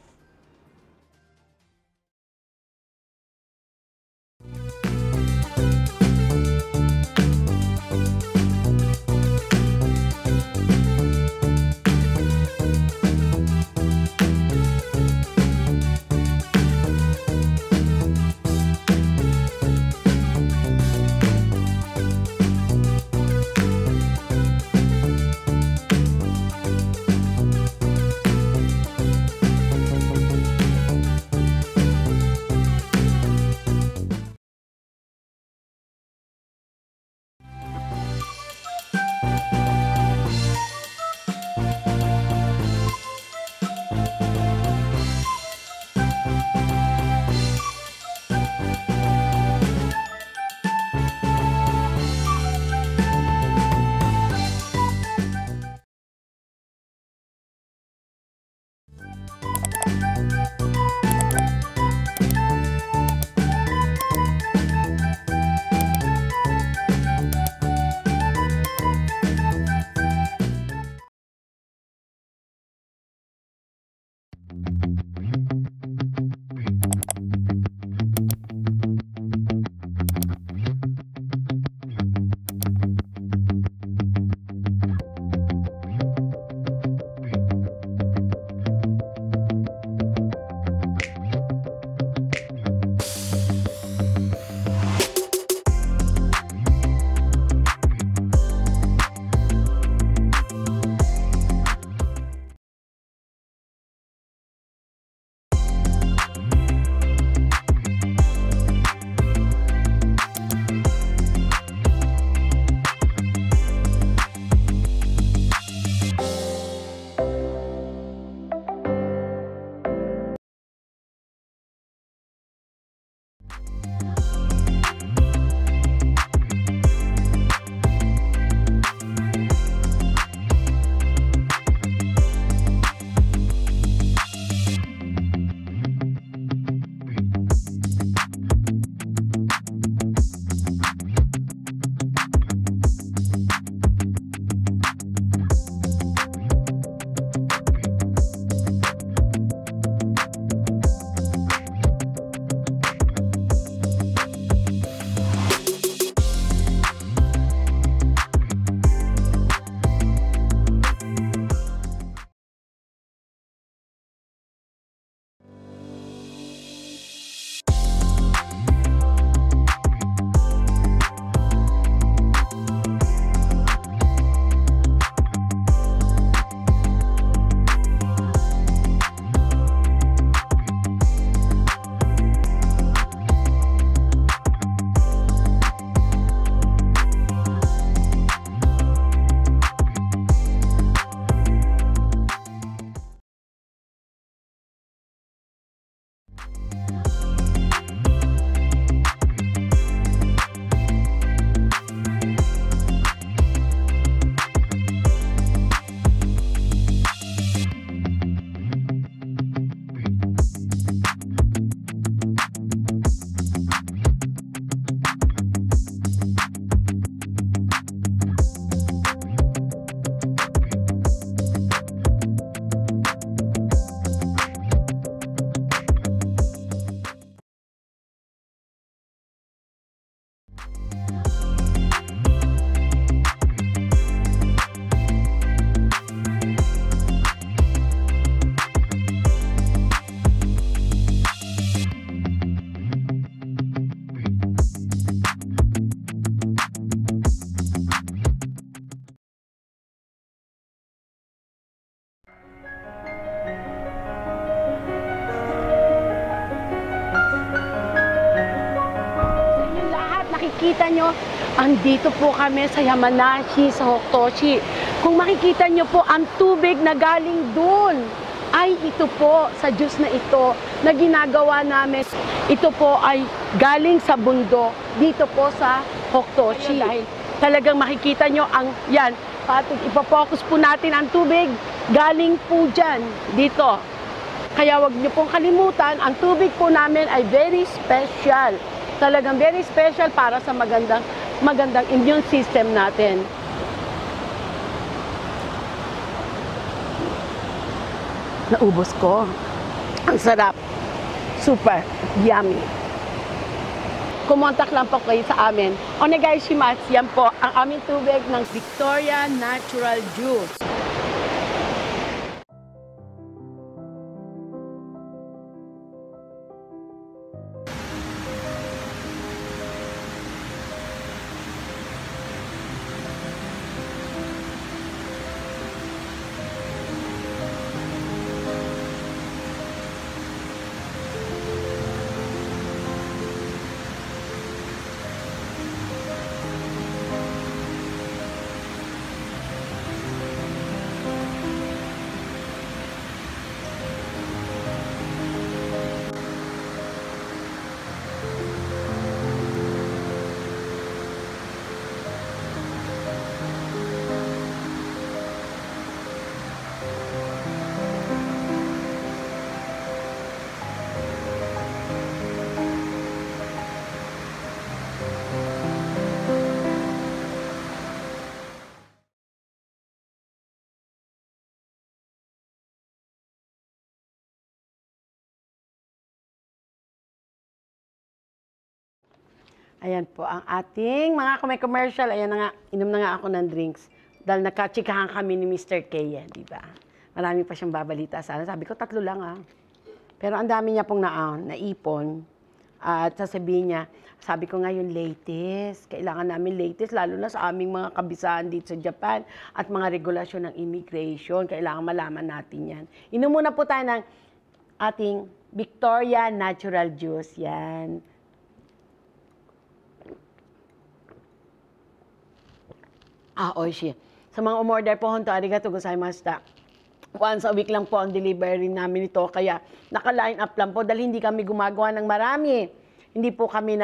[SPEAKER 7] makikita nyo, andito po kami sa Yamanashi, sa Hotoshi. Kung makikita nyo po, ang tubig na galing dun ay ito po sa Diyos na ito na ginagawa namin. Ito po ay galing sa bundok dito po sa Hotoshi. Dahil talagang makikita nyo ang yan. Ipapokus po natin ang tubig galing po dyan, dito. Kaya wag nyo pong kalimutan, ang tubig po namin ay very special. Talagang very special para sa magandang immune system natin. Naubos ko. Ang sarap. Super yummy. Kumontak lang po kayo sa amin. Onegaishimasu, yan po ang aming tubig ng Victoria Natural Juice. Ayan po ang ating mga commercial. Ayan na nga, inom na nga ako ng drinks. Dahil nakachikahan kami ni Mr. K, di ba? Marami pa siyang babalita sana. Sabi ko, 3 lang ah. Pero ang dami niya pong naipon. At sasabihin niya, sabi ko nga yung latest. Kailangan namin latest, lalo na sa aming mga kabisaan dito sa Japan at mga regulasyon ng immigration. Kailangan malaman natin yan. Inom muna po tayo ng ating Victoria Natural Juice. Yan. Oishi. Sa mga umorder po, honto, arigato gozaimashita. Once a week lang po ang delivery namin ito. Kaya naka-line up lang po dahil hindi kami gumagawa ng marami. Hindi po kami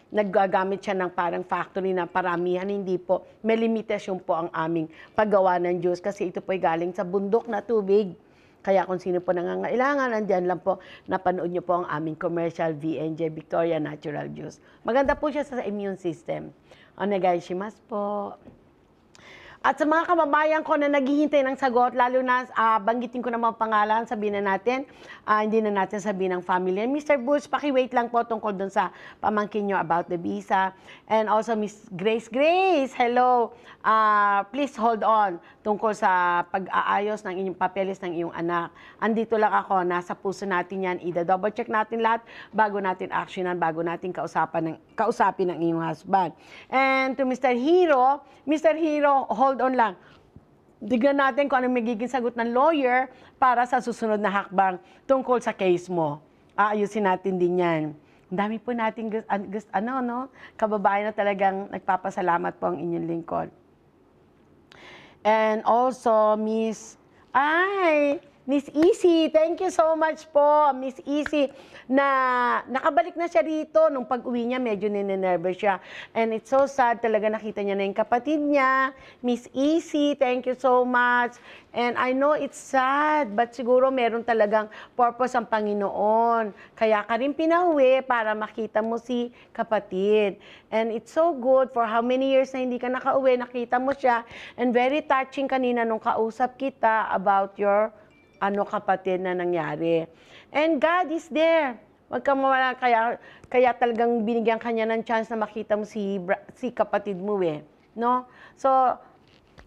[SPEAKER 7] naggagamit siya ng parang factory na paramihan. Hindi po. May limitasyon po ang aming paggawa ng juice kasi ito po ay galing sa bundok na tubig. Kaya kung sino po nangangailangan, andyan lang po, napanood nyo po ang aming commercial VNJ Victoria Natural Juice. Maganda po siya sa immune system. Onegaishimasu po. At sa mga kababayan ko na naghihintay ng sagot, lalo na banggitin ko naman pangalan, sabihin na natin, hindi na natin sabihin ng family. And Mr. Bush, paki-wait lang po tungkol dun sa pamangkin nyo about the visa. And also Miss Grace, hello. Please hold on tungkol sa pag-aayos ng inyong papeles ng iyong anak. Andito lang ako, nasa puso natin yan. Double check natin lahat bago natin actionan, bago natin kausapin ng iyong husband. And to Mr. Hero, hold on lang. Tignan natin kung ano magiging sagot ng lawyer para sa susunod na hakbang tungkol sa case mo. Aayusin natin din yan. Ang dami po natin kababayan na talagang nagpapasalamat po ang inyong lingkod. And also, Miss Easy, thank you so much po, Miss Easy, na nakabalik na siya rito. Nung pag-uwi niya, medyo ninenervous siya. And it's so sad, talaga nakita niya na yung kapatid niya. Miss Easy, thank you so much. And I know it's sad, but siguro meron talagang purpose ang Panginoon. Kaya ka rin pinauwi para makita mo si kapatid. And it's so good for how many years na hindi ka nakauwi, nakita mo siya. And very touching kanina nung kausap kita about your kapatid na nangyari. And God is there. Wag ka mawala, kaya talagang binigyan kanya ng chance na makita mo si kapatid mo no? So,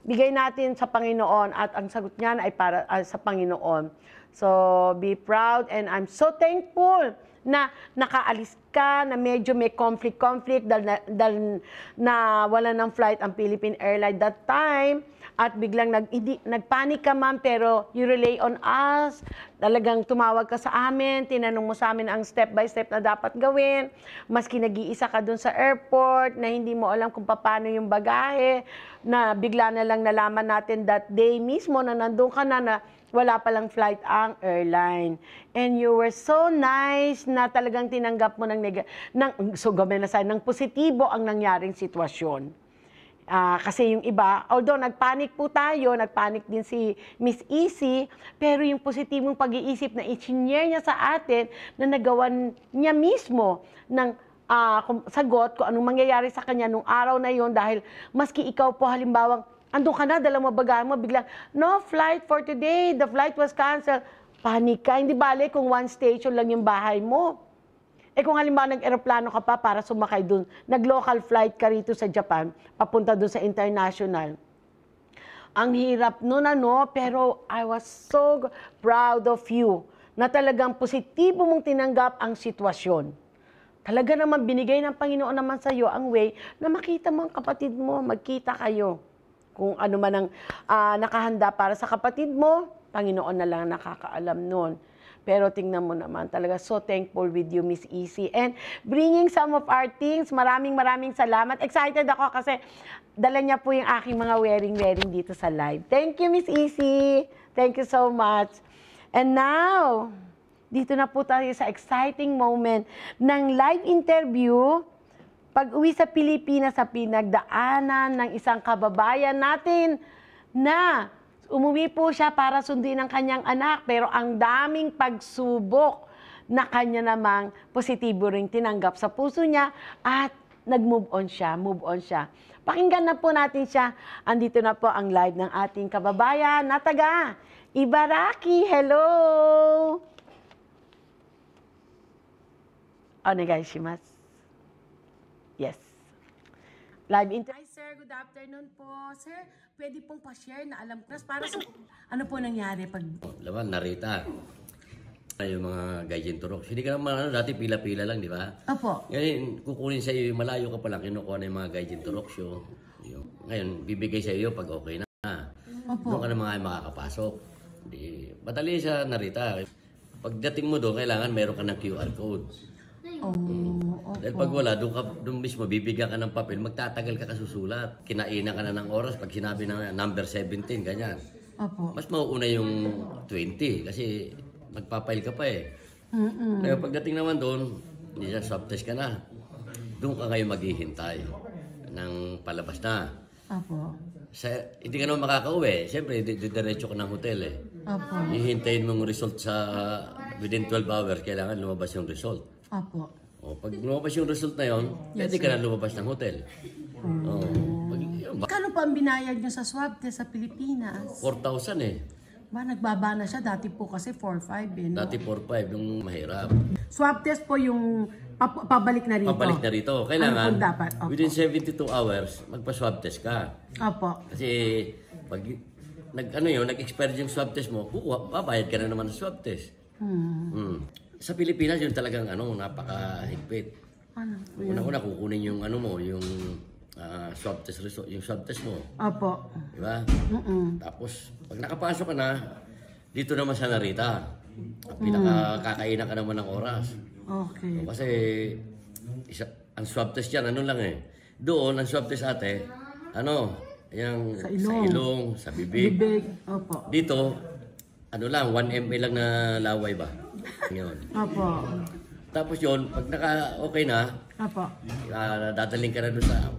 [SPEAKER 7] bigay natin sa Panginoon at ang sagot niyan ay para sa Panginoon. So, be proud and I'm so thankful na nakaalis ka, na medyo may conflict dahil na wala ng flight ang Philippine Airlines that time at biglang nagpanic ka man pero you rely on us. Talagang tumawag ka sa amin, tinanong mo sa amin ang step by step na dapat gawin. Maski nag-iisa ka dun sa airport na hindi mo alam kung paano yung bagahe, na bigla na lang nalaman natin that day mismo na nandun ka na wala palang flight ang airline. And you were so nice na talagang tinanggap mo ng positibo ang nangyaring sitwasyon. Kasi yung iba, although nagpanic po tayo, nagpanic din si Miss Easy, pero yung positibong pag-iisip na i-share niya sa atin na nagawan niya mismo ng sagot kung anong mangyayari sa kanya nung araw na yon dahil maski ikaw po halimbawang andun ka na, dala mo bagahe mo, biglang, no flight for today, the flight was canceled. Panik ka, hindi bale kung one station lang yung bahay mo. Kung halimbawa nag-aeroplano ka pa para sumakay dun, nag-local flight ka rito sa Japan, papunta dun sa international. Ang hirap nun pero I was so proud of you na talagang positibo mong tinanggap ang sitwasyon. Talaga naman binigay ng Panginoon naman sa iyo ang way na makita mo ang kapatid mo, magkita kayo. Kung ano man ang nakahanda para sa kapatid mo, Panginoon na lang nakakaalam nun. Pero tingnan mo naman, talaga so thankful with you, Miss Easy. And bringing some of our things, maraming salamat. Excited ako kasi dala niya po yung aking mga wearing dito sa live. Thank you, Miss Easy. Thank you so much. And now, dito na po tayo sa exciting moment ng live interview. Pag-uwi sa Pilipinas sa pinagdaanan ng isang kababayan natin na umuwi po siya para sunduin ang kanyang anak, pero ang daming pagsubok na kanya namang positibo ring tinanggap sa puso niya at nag-move on siya. Pakinggan na po natin siya. Andito na po ang live ng ating kababayan na taga Ibaraki. Hello! Onegaishimasu. Yes. Live interview. Hi, sir. Good afternoon po. Sir, pwede pong pa-share na alam ko. Para sa ano po nangyari pag...
[SPEAKER 10] Laman, narita. Yung mga gaijin turok. Hindi ka naman, dati pila-pila lang, di ba?
[SPEAKER 7] Opo.
[SPEAKER 10] Ngayon, kukunin sa iyo, malayo ka pala, kinukuha na yung mga gaijin turok. Ngayon, bibigay sa iyo pag okay na. Opo. Doon ka na mga makakapasok. Madali sa narita. Pagdating mo doon, kailangan meron ka ng QR code. Dahil pag wala, doon mismo, bibigyan ka ng papel, magtatagal ka kasusulat. Kinainan ka na ng oras pag sinabi na number 17, ganyan.
[SPEAKER 7] Opo.
[SPEAKER 10] Mas mauuna yung 20 kasi magpapail ka pa eh. Ngayon, pagdating naman doon, hindi siya swab test ka na. Doon ka ngayon maghihintay ng palabas na.
[SPEAKER 7] Opo.
[SPEAKER 10] Hindi ka naman makakauwi. Siyempre, diretso ka ng hotel eh.
[SPEAKER 7] Opo.
[SPEAKER 10] Hihintayin mong result sa within 12 hours, kailangan lumabas yung result.
[SPEAKER 7] Opo.
[SPEAKER 10] Pag lumabas yung result na yun, pwede ka na lumabas ng hotel.
[SPEAKER 7] Kano pa ang binayad niyo sa swab test sa Pilipinas?
[SPEAKER 10] 4,000 eh.
[SPEAKER 7] Nagbaba na siya. Dati po kasi 4,500 eh. No?
[SPEAKER 10] Dati 4,500 nung mahirap.
[SPEAKER 7] Swab test po yung pabalik na rito?
[SPEAKER 10] Pabalik na rito. Kailangan,
[SPEAKER 7] ano dapat?
[SPEAKER 10] within 72 hours, magpa-swab test ka.
[SPEAKER 7] Opo.
[SPEAKER 10] Kasi pag nag-expire yung swab test mo, babayad ka na naman ng swab test. Sa Pilipinas, yun talagang napaka-higpit. Una-una, kukunin yung yung swab test result, yung swab test mo.
[SPEAKER 7] Opo.
[SPEAKER 10] Diba? Tapos, pag nakapasok ka na, dito naman sa Narita. Pinakakainan ka naman ng oras.
[SPEAKER 7] Okay.
[SPEAKER 10] Kasi, ang swab test yan, ano lang eh. Doon, ang swab test ate, sa ilong, sa bibig.
[SPEAKER 7] Opo.
[SPEAKER 10] Dito, 1 ml lang na laway ba? Yun.
[SPEAKER 7] Opo.
[SPEAKER 10] Tapos yun, pag okay na,
[SPEAKER 7] Opo.
[SPEAKER 10] dadaling ka na doon sa,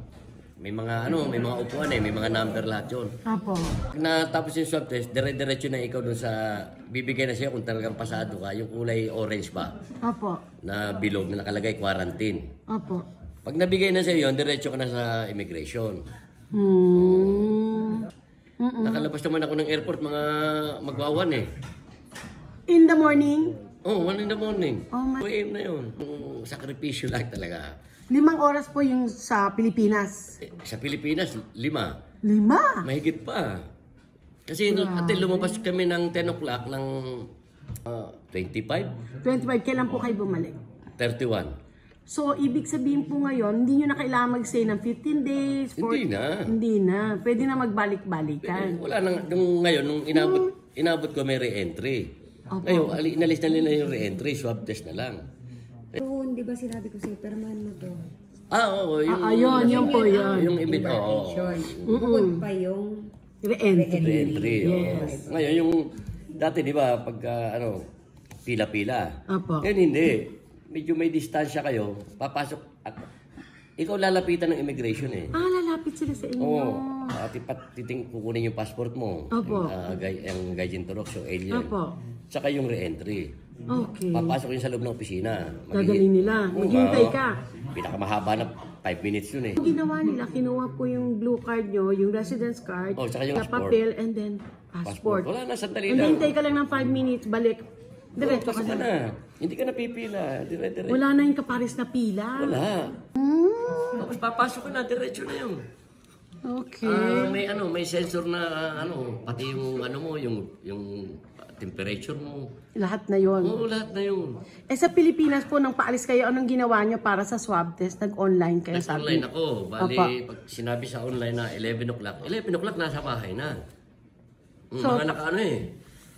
[SPEAKER 10] may mga upuan eh, may mga number lahat yun.
[SPEAKER 7] Opo.
[SPEAKER 10] Pag natapos yung swab test, dire-diretso na ikaw doon sa, bibigay na siya kung talagang pasado ka, yung kulay orange ba?
[SPEAKER 7] Opo.
[SPEAKER 10] Na bilog na nakalagay, quarantine.
[SPEAKER 7] Opo.
[SPEAKER 10] Pag nabigay na sa'yo yun, diretso ka na sa immigration. Nakalabas naman ako ng airport, mga magwawan eh.
[SPEAKER 7] In the morning?
[SPEAKER 10] 1 in the morning. 2
[SPEAKER 7] Oh,
[SPEAKER 10] AM na yun. Sakripisyo lang talaga.
[SPEAKER 7] 5 oras po yung sa Pilipinas?
[SPEAKER 10] Sa Pilipinas, 5.
[SPEAKER 7] 5?
[SPEAKER 10] Mahigit pa. Kasi ate, lumabas kami ng 10 o'clock ng 25,
[SPEAKER 7] 25, kailan po kayo bumalik?
[SPEAKER 10] 31.
[SPEAKER 7] So, ibig sabihin po ngayon, hindi nyo na kailangan mag-stay ng 15 days?
[SPEAKER 10] Hindi na.
[SPEAKER 7] Hindi na. Pwede na magbalik-balikan.
[SPEAKER 10] Wala nang, ngayon, nung inabot ko may re-entry.
[SPEAKER 7] Opo.
[SPEAKER 10] Ngayon, inalis na nila yung re-entry, swab test na lang.
[SPEAKER 11] So, di ba sinabi ko sa'yo, permahan mo to.
[SPEAKER 10] Oo.
[SPEAKER 7] Ayun, yun po yun.
[SPEAKER 10] Yung imit, oo.
[SPEAKER 11] Bukod pa yung
[SPEAKER 7] Re-entry.
[SPEAKER 10] Re-entry, oo.
[SPEAKER 7] Yes.
[SPEAKER 10] Ngayon, yung, dati di ba, pagka, pila-pila.
[SPEAKER 7] Opo.
[SPEAKER 10] Ngayon, hindi. Medyo may distansya kayo, papasok, at ikaw lalapitan ng immigration eh.
[SPEAKER 7] Lalapit sila sa inyo.
[SPEAKER 10] Oo. Kukunin yung passport mo.
[SPEAKER 7] Opo.
[SPEAKER 10] Yung Gaijin Turok, yung alien.
[SPEAKER 7] Opo.
[SPEAKER 10] Tsaka yung re-entry.
[SPEAKER 7] Okay.
[SPEAKER 10] Papasok yun sa loob ng opisina.
[SPEAKER 7] Gagaling nila. Maghintay ka.
[SPEAKER 10] Pinakamahaba na 5 minutes yun eh.
[SPEAKER 7] Ang ginawa nila, kinuha po yung blue card nyo, yung residence card,
[SPEAKER 10] Tsaka yung
[SPEAKER 7] sa papel, and then passport.
[SPEAKER 10] Wala na, sandali
[SPEAKER 7] And
[SPEAKER 10] lang.
[SPEAKER 7] hintay ka lang ng 5 minutes, balik. Diretso ka
[SPEAKER 10] Pasok ka
[SPEAKER 7] na.
[SPEAKER 10] na. Hindi ka napipila. Dire-dire.
[SPEAKER 7] Wala na yung kapares na pila.
[SPEAKER 10] Wala. Tapos papasok ka na, diretso na yun.
[SPEAKER 7] Okay.
[SPEAKER 10] May sensor na pati yung yung temperature mo.
[SPEAKER 7] Lahat na yon.
[SPEAKER 10] Oo, lahat na yun.
[SPEAKER 7] Sa Pilipinas po, nang paalis kayo, anong ginawa nyo para sa swab test? Nag-online kayo, sabi?
[SPEAKER 10] Nag-online ako. Bali, pag sinabi sa online na 11 o'clock, nasa bahay na.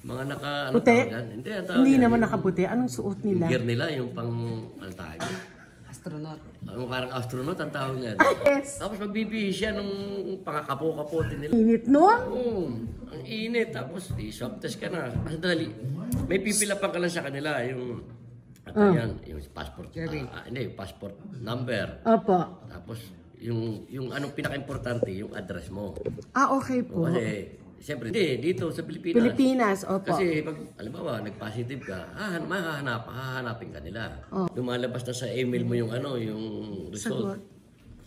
[SPEAKER 10] Mga
[SPEAKER 7] puti?
[SPEAKER 10] Hindi,
[SPEAKER 7] Hindi naman nakaputi. Anong suot nila?
[SPEAKER 10] Gear nila, yung pang, astronaut. Parang astronaut ang tawag yan.
[SPEAKER 7] Yes.
[SPEAKER 10] Tapos magbibihis siya nung pangakapo-kapote nila.
[SPEAKER 7] Init, no?
[SPEAKER 10] Oo, ang init. Tapos swab test ka na. Kasi dali, may pipilapan ka lang sa kanila, yung yung passport. Hindi, passport number.
[SPEAKER 7] Opo.
[SPEAKER 10] Tapos, yung anong pinaka-importante, yung address mo.
[SPEAKER 7] Okay po.
[SPEAKER 10] Kasi, siyempre, dito sa Pilipinas.
[SPEAKER 7] Pilipinas, opo.
[SPEAKER 10] Kasi, pag, alimbawa, nag-positive ka, hahanapin ka nila. Lumalabas na sa email mo yung yung result.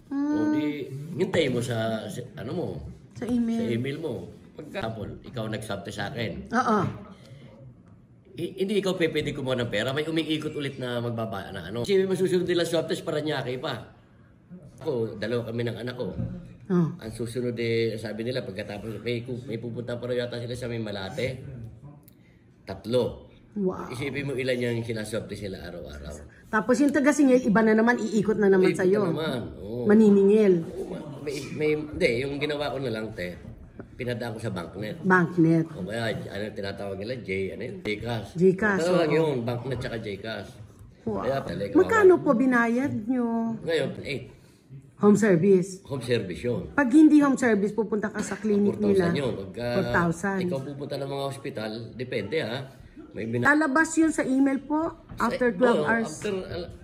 [SPEAKER 10] O di, hintay mo sa
[SPEAKER 7] Sa email.
[SPEAKER 10] Sa email mo. Pagkapon, ikaw nag-swab test sa akin.
[SPEAKER 7] Oo.
[SPEAKER 10] Hindi ikaw pwede kumuha ng pera, may umiikot ulit na magbaba na Kasi masusunod nila swab test para Paranaque pa. Ako, dalawa kami ng anak ko. Ang susunod sabi nila, pagkatapos may pupunta pa rin yata sila sa may Malate. 3.
[SPEAKER 7] Wow.
[SPEAKER 10] Isipin mo ilan yung sinaswab test sila araw-araw.
[SPEAKER 7] Tapos yung taga-singil, iba na naman, iikot na naman sa'yo.
[SPEAKER 10] Oo.
[SPEAKER 7] Maniningil.
[SPEAKER 10] Hindi, yung ginawa ko na lang, pinadaan ko sa Banknet.
[SPEAKER 7] Banknet.
[SPEAKER 10] O kaya, tinatawag nila, Gcash.
[SPEAKER 7] Gcash,
[SPEAKER 10] Ito lang
[SPEAKER 7] oo.
[SPEAKER 10] yun, Banknet tsaka Gcash.
[SPEAKER 7] Wow.
[SPEAKER 10] Kaya, talaga,
[SPEAKER 7] Magkano po binayad nyo?
[SPEAKER 10] Ngayon, 8.
[SPEAKER 7] Home service.
[SPEAKER 10] Home service yun.
[SPEAKER 7] Pag hindi home service, pupunta ka sa clinic
[SPEAKER 10] 4,000
[SPEAKER 7] nila.
[SPEAKER 10] yun.
[SPEAKER 7] 4,000.
[SPEAKER 10] Ikaw pupunta ng mga hospital, depende ha.
[SPEAKER 7] Lalabas yun sa email po after 12 hours.
[SPEAKER 10] After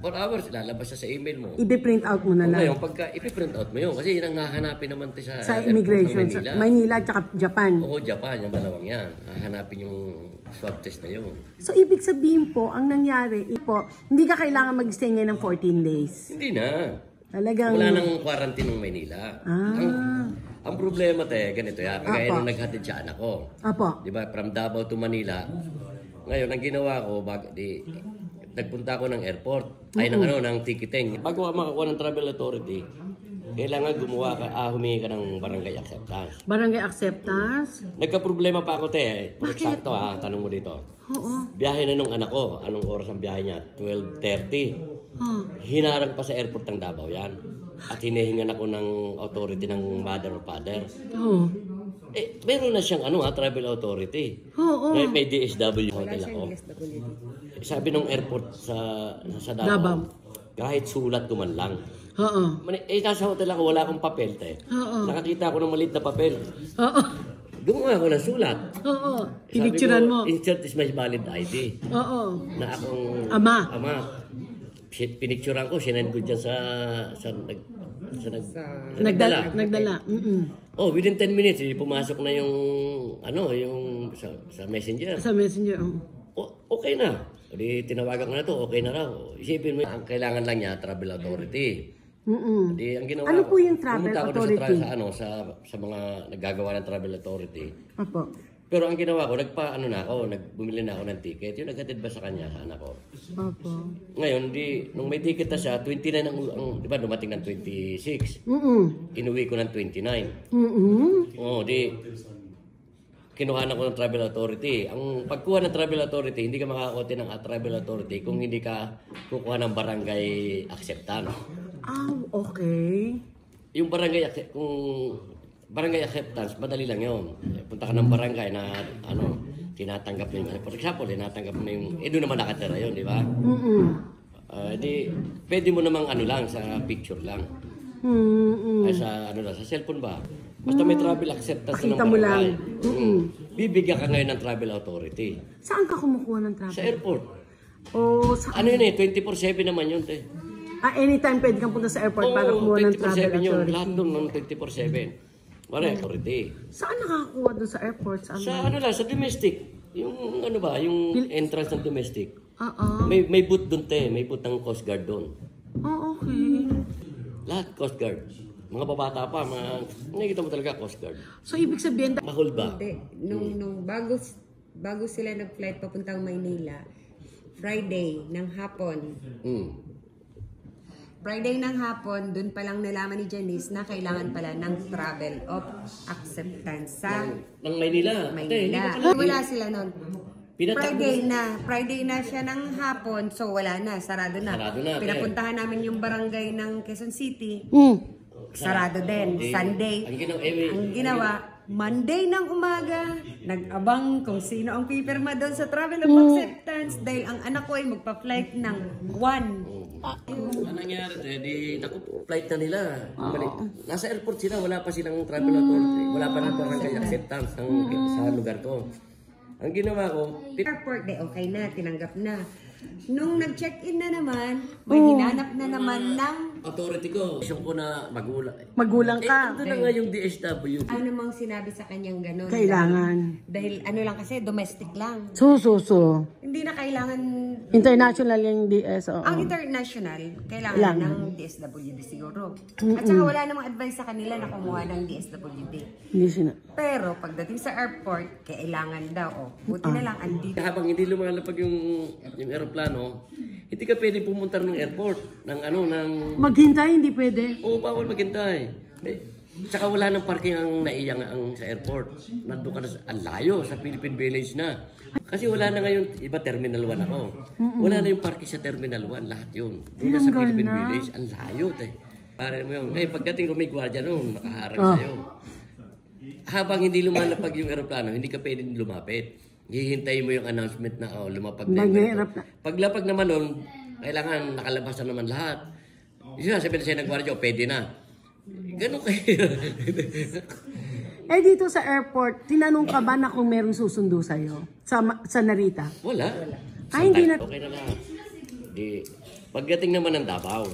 [SPEAKER 10] 4 hours, lalabas siya sa email mo.
[SPEAKER 7] I-print out mo na lang.
[SPEAKER 10] Ngayon, pagka i-print out mo yun, kasi yun ang hahanapin naman sa
[SPEAKER 7] immigration.
[SPEAKER 10] Manila.
[SPEAKER 7] Sa Manila at Japan.
[SPEAKER 10] Oo, Japan, yung dalawang yan. Hahanapin yung swab test na yun.
[SPEAKER 7] So, ibig sabihin po, ang nangyari, hindi ka kailangan mag-stay ngayon ng 14 days.
[SPEAKER 10] Hindi na.
[SPEAKER 7] Talagang...
[SPEAKER 10] Wala nang quarantine ng Manila. Ang problema ganito yan. Kagaya nung naghatid sa anak ko.
[SPEAKER 7] Apo.
[SPEAKER 10] Di ba, from Davao to Manila. Ngayon, ang ginawa ko, nagpunta ako ng airport. Ng ticketing. Bago ka makakuha ng travel authority, kailangan humingi ka ng barangay acceptance.
[SPEAKER 7] Barangay acceptance?
[SPEAKER 10] Nagka-problema pa ako, Sakto tanong mo dito.
[SPEAKER 7] Oo.
[SPEAKER 10] Biyahe na nung anak ko. Anong oras ang biyahe niya? 12:30. Hinarang pa sa airport ng Davao yan. At hinihingan ako ng authority ng mother or father.
[SPEAKER 7] Oo.
[SPEAKER 10] Meron na siyang travel authority.
[SPEAKER 7] Oo.
[SPEAKER 10] May DSW hotel ako. Sabi ng airport sa Davao, kahit sulat ko man lang.
[SPEAKER 7] Oo.
[SPEAKER 10] Nasa hotel ako, wala akong papel,
[SPEAKER 7] Oo.
[SPEAKER 10] Nakakita ako ng maliit na papel.
[SPEAKER 7] Oo.
[SPEAKER 10] Gumawa ako ng sulat.
[SPEAKER 7] Oo. Pinicturan mo.
[SPEAKER 10] Insert is my valid ID.
[SPEAKER 7] Oo.
[SPEAKER 10] Na akong
[SPEAKER 7] ama.
[SPEAKER 10] Pinicturan ko, sinend ko dyan sa
[SPEAKER 7] Nagdala.
[SPEAKER 10] Within 10 minutes, pumasok na yung sa messenger.
[SPEAKER 7] Sa messenger,
[SPEAKER 10] Okay na. Di tinawagan ko na to, okay na raw. Isipin mo, ang kailangan lang niya, travel authority. Di, ang ginawa
[SPEAKER 7] Ano po
[SPEAKER 10] ko,
[SPEAKER 7] yung travel
[SPEAKER 10] pumunta ako
[SPEAKER 7] authority?
[SPEAKER 10] Sa mga naggagawa ng travel authority.
[SPEAKER 7] Apo.
[SPEAKER 10] Pero ang ginawa ko, bumili na ako ng ticket. Yung naghatid ba sa kanya, sa anak ko.
[SPEAKER 7] Apo.
[SPEAKER 10] Ngayon, nung may ticket na siya, 29 di ba, dumating ng 26. Inuwi ko ng 29. kinuhanan ko ng travel authority. Ang pagkuha ng travel authority, hindi ka makakakote ng travel authority kung hindi ka kukuha ng barangay acceptance.
[SPEAKER 7] Okay.
[SPEAKER 10] Yung barangay acceptance, madali lang yun. Punta ka ng barangay na tinatanggap mo yung, for example, tinatanggap mo yung, doon naman nakatira yun, di ba? Di, pwede mo namang lang, sa picture lang. Ay, sa sa cellphone ba? Basta may travel acceptance ng
[SPEAKER 7] Pakita mo lang.
[SPEAKER 10] Bibigyan ka ngayon ng travel authority.
[SPEAKER 7] Saan ka kumukuha ng travel?
[SPEAKER 10] Sa airport.
[SPEAKER 7] Saan?
[SPEAKER 10] Yun 24/7 naman yun, te.
[SPEAKER 7] Anytime pwede kang punta sa airport para kumuha ng travel
[SPEAKER 10] 24/7 yun.
[SPEAKER 7] authority.
[SPEAKER 10] Lahat doon ng 24/7. Wala authority.
[SPEAKER 7] Saan nakakakuha doon sa airport?
[SPEAKER 10] Sa domestic. Yung yung entrance ng domestic.
[SPEAKER 7] Oo.
[SPEAKER 10] May booth doon, te. May booth ng Coast Guard doon.
[SPEAKER 7] Okay.
[SPEAKER 10] Lahat Coast Guard. Mga babata pa, nakikita mo talaga Coast Guard.
[SPEAKER 7] So, ibig sabihin...
[SPEAKER 10] Mahol ba?
[SPEAKER 11] Hindi. Nung bago sila nag-flight papuntang Maynila, Friday ng hapon. Friday ng hapon, dun pa lang nalaman ni Janice na kailangan pala ng travel of acceptance sa
[SPEAKER 10] ng Maynila.
[SPEAKER 11] Wala sila nun. Friday na siya ng hapon, so wala na, sarado na. Pinapuntahan namin yung barangay ng Quezon City. Sarado din. Sunday. Ang ginawa, Monday ng umaga, nag-abang kung sino ang pipirma doon sa travel of acceptance dahil ang anak ko ay magpa-flight ng 1.
[SPEAKER 10] Ano nangyari? Flight na nila. Nasa airport sila, wala pa silang travel authority. Wala pa ng barangay acceptance sa lugar ko. Ang ginawa ko,
[SPEAKER 11] airport, okay na, tinanggap na. Nung nag-check-in na naman, may hinanap na naman ng
[SPEAKER 10] authority ko. Isang ko na magulang.
[SPEAKER 7] Magulang ka.
[SPEAKER 10] Ito na nga yung DSW.
[SPEAKER 11] Ano mang sinabi sa kanyang ganun?
[SPEAKER 7] Kailangan.
[SPEAKER 11] Dahil lang kasi, domestic lang.
[SPEAKER 7] So.
[SPEAKER 11] Hindi na kailangan...
[SPEAKER 7] International yung DS.
[SPEAKER 11] Ang international, kailangan ng DSWD siguro. At saka wala namang advice sa kanila na kumuha ng DSWD.
[SPEAKER 7] Hindi sila.
[SPEAKER 11] Pero pagdating sa airport, kailangan daw. Buti na lang, andito.
[SPEAKER 10] Habang hindi lumalapag yung aeroplano, hindi ka pwede pumunta ng airport.
[SPEAKER 7] Maghintay, hindi pwede?
[SPEAKER 10] Oo, bawal maghintay. Tsaka wala nang parking ang naiyang sa airport. Nandun ka na ang layo, sa Philippine Village na. Kasi wala na ngayon, iba Terminal 1 ako. Wala na yung parking sa Terminal 1, lahat yun. Doon na sa Philippine Village, ang layo. Pare mo yun. Pagdating ko may gwardiya noon, nakaharap sa'yo. Habang hindi lumalapag yung aeroplano, hindi ka pwedeng lumapit. Hihintayin mo yung announcement na lumapag na yung paglapag naman nun, kailangan nakalabas na naman lahat. Yung sabi na siya ng gwardiya, pwede na. Ganun kayo.
[SPEAKER 7] Dito sa airport, tinanong ka ba na kung merong susundo sa'yo? Sa Narita?
[SPEAKER 10] Wala.
[SPEAKER 7] Hindi na.
[SPEAKER 10] Okay na lahat. Pagdating naman ng Davao,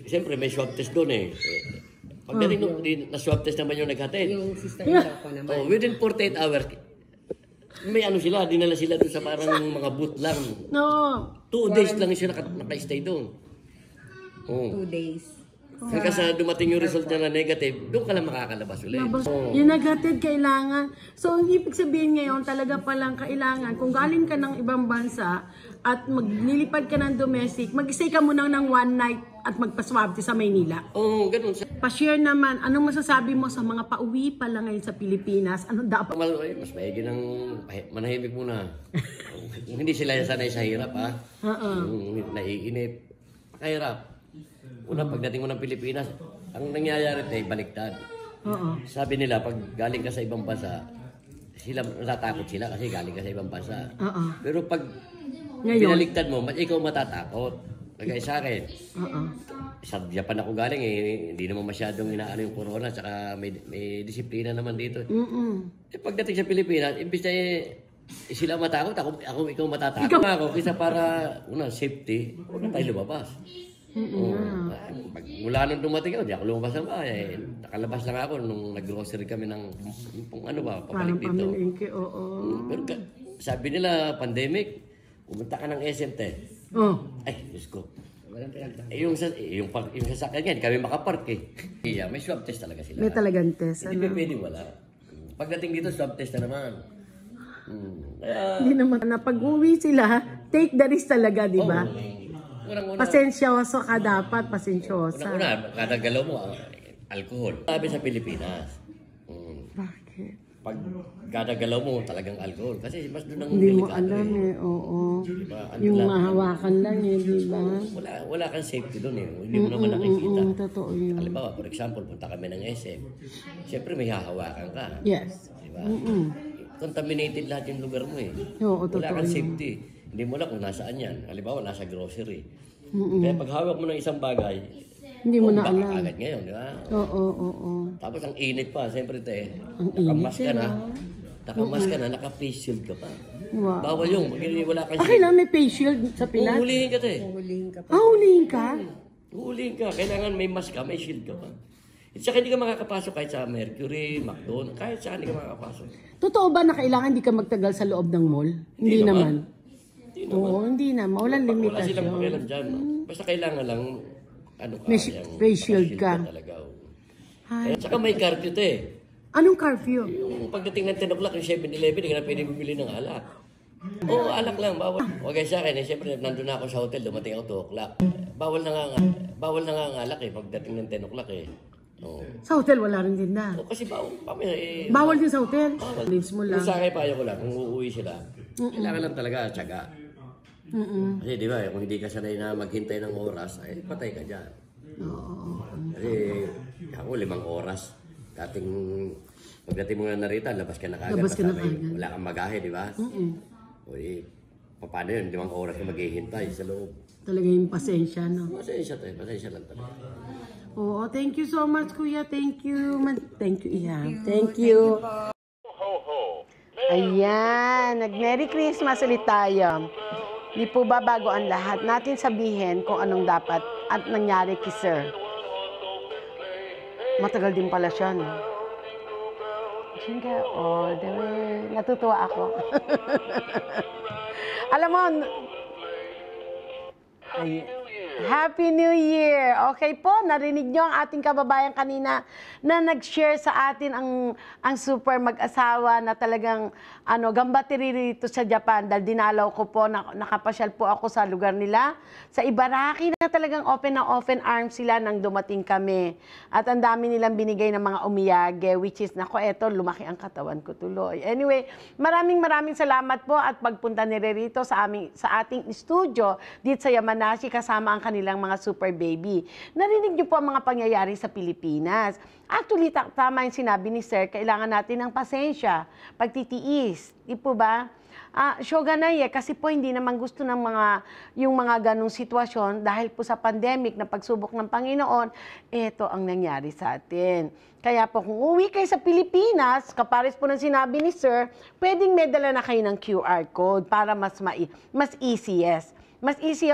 [SPEAKER 10] siyempre may swab test doon eh. Pagdating na swab test naman yung naghatid.
[SPEAKER 11] Yung sister-in-law ko naman.
[SPEAKER 10] Within 48 hours, may sila, dinala sila doon sa parang mga booth lang. 2 days lang siya naka-stay doon.
[SPEAKER 11] 2 days.
[SPEAKER 10] Kasi dumating yung result niya na negative, doon ka lang makakalabas ulit.
[SPEAKER 7] Yung negative kailangan. So, ang ibig sabihin ngayon, talaga palang kailangan, kung galing ka ng ibang bansa at maglilipad ka ng domestic, mag-stay ka muna ng 1 night at magpa-swab sa Maynila.
[SPEAKER 10] Ganun.
[SPEAKER 7] Pa-share naman, anong masasabi mo sa mga pauwi pa lang ngayon sa Pilipinas? Anong dapat?
[SPEAKER 10] Mas maigi ng manahimik muna. Hindi sila sanay sa hirap, ha? Naiinip. Pakahirap. Una, pagdating mo ng Pilipinas, ang nangyayari baliktad. Sabi nila, pag galing ka sa ibang bansa, natatakot sila kasi galing ka sa ibang bansa. Pero pag binaliktad mo, ikaw matatakot. Kagaya sa akin. Sa Japan ako galing hindi naman masyadong inaano yung corona, saka may disiplina naman dito. Pagdating sa Pilipinas, imbis na sila matakot, ikaw matatakot. Ako, kisa para safety, huwag na tayo lumabas. Mula nung dumating ako, di ako lumabas ng bahay. Nakalabas lang ako nung nag-grocery kami ng papalik dito. Pero sabi nila, pandemic, pumunta ka ng SM Ay, Diyos ko. Yung sasakyan yan, kami makapark eh. May swab test talaga sila.
[SPEAKER 7] May talagang test.
[SPEAKER 10] Hindi pwede wala. Pagdating dito, swab test na naman.
[SPEAKER 7] Hindi naman. Pag-uwi sila, take the risk talaga, di ba? Pasensyoso ka dapat, pasensyosa.
[SPEAKER 10] Una, kada galaw mo, alcohol. Sabi sa Pilipinas.
[SPEAKER 7] Bakit?
[SPEAKER 10] pag gadagalaw mo, talagang alcohol. Kasi mas doon ang
[SPEAKER 7] Hindi mo
[SPEAKER 10] delikado
[SPEAKER 7] alam oo.
[SPEAKER 10] Diba?
[SPEAKER 7] Yung mahawakan lang di ba?
[SPEAKER 10] Wala kang safety doon Hindi mo naman nakikita.
[SPEAKER 7] Totoo yun.
[SPEAKER 10] Halimbawa, for example, punta kami ng SM. Siyempre may hahawakan ka.
[SPEAKER 7] Yes.
[SPEAKER 10] Diba? Contaminated lahat yung lugar mo
[SPEAKER 7] Oo,
[SPEAKER 10] wala kang safety. Hindi mo alam kung nasaan yan. Halimbawa, nasa grocery. Kaya pag hawak mo ng isang bagay,
[SPEAKER 7] hindi mo na alam.
[SPEAKER 10] Agad ngayon, di ba?
[SPEAKER 7] Oo.
[SPEAKER 10] Tapos ang init pa, siyempre
[SPEAKER 7] ang
[SPEAKER 10] nakamas
[SPEAKER 7] init
[SPEAKER 10] ka na. Nakamas ka na, naka-face shield ka pa.
[SPEAKER 7] Wow.
[SPEAKER 10] Bawal yung, wala kang
[SPEAKER 7] kailangan may face shield sa Pinas?
[SPEAKER 10] Huhulihin ka
[SPEAKER 7] Huhulihin ka?
[SPEAKER 10] Huhulihin ka. Kailangan may mask ka, may shield ka pa. At saka hindi ka makakapasok kahit sa Mercury, McDonald's, kahit saan hindi ka makakapasok.
[SPEAKER 7] Totoo ba na kailangan hindi ka magtagal sa loob ng mall? Hindi naman. Oo, hindi naman. Walang limitasyon.
[SPEAKER 10] Wala silang pakialam dyan. Basta kailangan lang,
[SPEAKER 7] face shield ka.
[SPEAKER 10] Talaga. At saka may curfew
[SPEAKER 7] Anong curfew?
[SPEAKER 10] Yung pagdating ng 10 o'clock, yung 7-Eleven, hindi ka na pwede bumili ng alak. Oo, alak lang, bawal. Okay sa akin, siyempre, nandun na ako sa hotel, dumating ako 2 o'clock. Bawal na nga ang alak pagdating ng 10 o'clock
[SPEAKER 7] Sa hotel, wala rin din na.
[SPEAKER 10] Kasi bawal.
[SPEAKER 7] Bawal din sa hotel?
[SPEAKER 10] Bawal.
[SPEAKER 7] Lives mo lang.
[SPEAKER 10] Kung sa akin, payo ko lang, kung uuwi sila, kailangan lang talaga, tiyaga. Kasi di ba, kung hindi ka sanay na maghintay ng oras, ay patay ka dyan. Kasi ako 5 oras. Pagdating mo na narita, labas ka na kagad. Wala kang magahe, di ba? Paano yun? 5 oras ka maghihintay sa loob.
[SPEAKER 7] Talaga yung pasensya, no?
[SPEAKER 10] Pasensya lang talaga.
[SPEAKER 7] Oo, thank you so much, Kuya. Thank you. Thank you, Iha. Thank you. Ayan, nag-Merry Christmas ulit tayo. Di po ba bago ang lahat, natin sabihin kung anong dapat at nangyari kay Sir. Matagal din pala siya, no? Shinga, natutuwa ako. Alam mo, Happy New Year! Okay po, narinig nyo ang ating kababayan kanina na nag-share sa atin ang super mag-asawa na talagang gambatiri rito sa Japan dahil dinalaw ko po, nakapasyal po ako sa lugar nila. Sa Ibaraki na talagang open arms sila nang dumating kami. At ang dami nilang binigay ng mga umiyage, which is, eto, lumaki ang katawan ko tuloy. Anyway, maraming salamat po at pagpunta nila rito sa ating studio dito sa Yamanashi kasama ang kanilang mga super baby. Narinig niyo po ang mga pangyayari sa Pilipinas. Actually, tama yung sinabi ni Sir, kailangan natin ng pasensya, pagtitiis. Di po ba? Shoganay kasi po hindi naman gusto ng yung mga ganong sitwasyon dahil po sa pandemic na pagsubok ng Panginoon, ito ang nangyari sa atin. Kaya po kung uwi kayo sa Pilipinas, kapares po ng sinabi ni Sir, pwedeng may dala na kayo ng QR code para mas easiest. Mas easy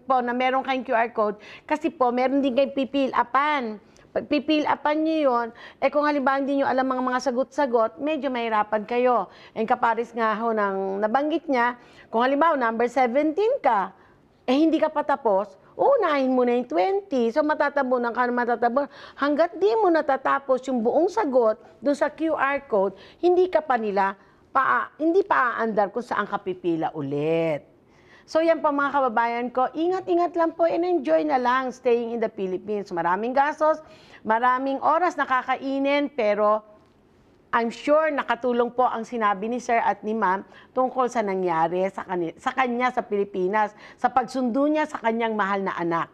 [SPEAKER 7] po na meron kayong QR code kasi po meron din kayong pipil-upan. Pag pipil-upan nyo yun, kung halimbawa hindi nyo alam mga sagot-sagot, medyo mahirapan kayo. And kaparis nga ho ng nabanggit niya, kung halimbawa number 17 ka, hindi ka pa tapos, unahin mo na yung 20. So matatabunan ka na matatabunan. Hanggat di mo natatapos yung buong sagot doon sa QR code, hindi ka pa nila, hindi pa aandar kung saan ka pipila ulit. So yan po mga kababayan ko, ingat-ingat lang po and enjoy na lang staying in the Philippines. Maraming gastos, maraming oras nakakainin, pero I'm sure nakatulong po ang sinabi ni Sir at ni Ma'am tungkol sa nangyari sa kanya sa Pilipinas, sa pagsundo niya sa kanyang mahal na anak.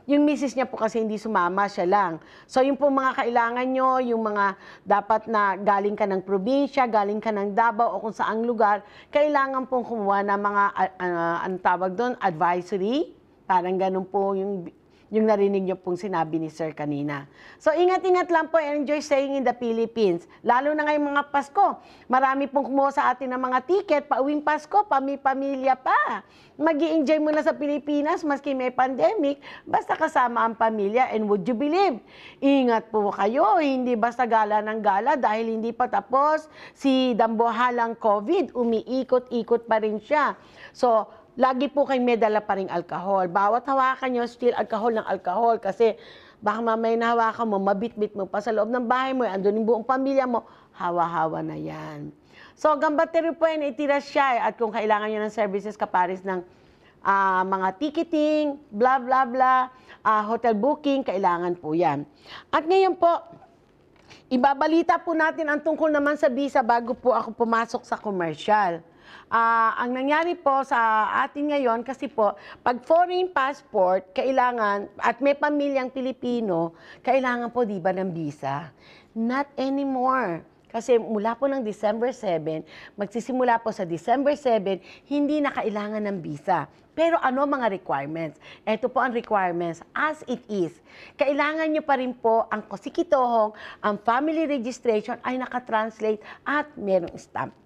[SPEAKER 7] Yung misis niya po kasi hindi sumama, siya lang. So yung po mga kailangan nyo, yung mga dapat na galing ka ng probinsya, galing ka ng Davao o kung saang lugar, kailangan pong kumuha ng mga, anong tawag doon, advisory. Parang ganun po yung narinig niyo pong sinabi ni Sir kanina. So, ingat-ingat lang po and enjoy staying in the Philippines. Lalo na ngayong mga Pasko. Marami pong kumuha sa atin ng mga ticket, pauwing Pasko, pamilya pa. Mag-i-enjoy mo na sa Pilipinas, maski may pandemic, basta kasama ang pamilya. And would you believe? Ingat po kayo, hindi basta gala ng gala dahil hindi pa tapos si dambuhalang COVID, umiikot-ikot pa rin siya. So, lagi po kayong may dala pa rin alcohol. Bawat hawakan nyo, still alcohol ng alcohol. Kasi baka mamaya na hawakan mo, mabit-bit mo pa sa loob ng bahay mo, andun yung buong pamilya mo, hawa-hawa na yan. So, gambateri po yan, itira siya. At kung kailangan nyo ng services kaparis ng mga ticketing, blah, blah, blah, hotel booking, kailangan po yan. At ngayon po, Ibabalita po natin ang tungkol naman sa visa bago po ako pumasok sa commercial. Ang nangyari po sa atin ngayon, kasi po, pag foreign passport, kailangan, at may pamilyang Pilipino, kailangan po, di ba, ng visa? Not anymore. Kasi mula po ng December 7, magsisimula po sa December 7, hindi na kailangan ng visa. Pero ano mga requirements? Ito po ang requirements as it is. Kailangan nyo pa rin po ang kosikitohong, ang family registration ay nakatranslate at merong stamp.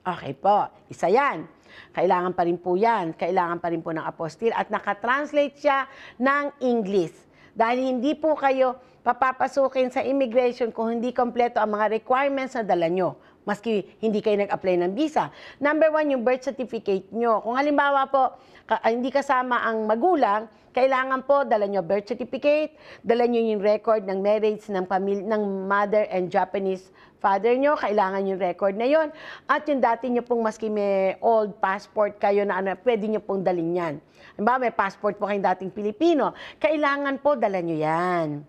[SPEAKER 7] Okay po, isa yan. Kailangan pa rin po yan. Kailangan pa rin po ng apostille at nakatranslate siya ng English. Dahil hindi po kayo papapasukin sa immigration kung hindi kompleto ang mga requirements na dala nyo. Maski hindi kayo nag-apply ng visa. Number 1, yung birth certificate nyo. Kung halimbawa po, hindi kasama ang magulang, kailangan po dala nyo birth certificate, dala nyo yung record ng marriage ng mother and Japanese father nyo, kailangan yung record na yon. At yung dati nyo pong maski may old passport kayo na ano, pwede nyo pong dalhin yan. Halimbawa, may passport po kayong dating Pilipino, kailangan po dala nyo yan.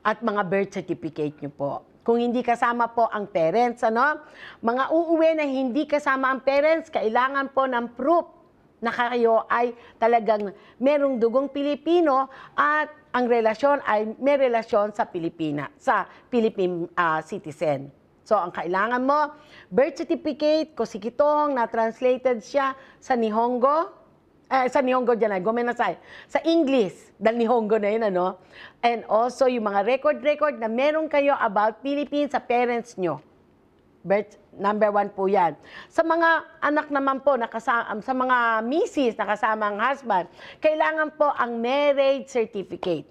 [SPEAKER 7] At mga birth certificate nyo po. Kung hindi kasama po ang parents, ano? Mga uuwi na hindi kasama ang parents, kailangan po ng proof na kayo ay talagang merong dugong Pilipino at ang relasyon ay may relasyon sa Pilipina, sa Philippine citizen. So, ang kailangan mo, birth certificate, kosikitong, na-translated siya sa Nihongo, sa Nihongo dyan ay, gomenasay, sa English, dahil Nihongo na yun, ano? And also, yung mga record na meron kayo about Philippines sa parents nyo. Birth, number 1 po yan. Sa mga anak naman po, sa mga misis na kasama ang husband, kailangan po ang marriage certificate.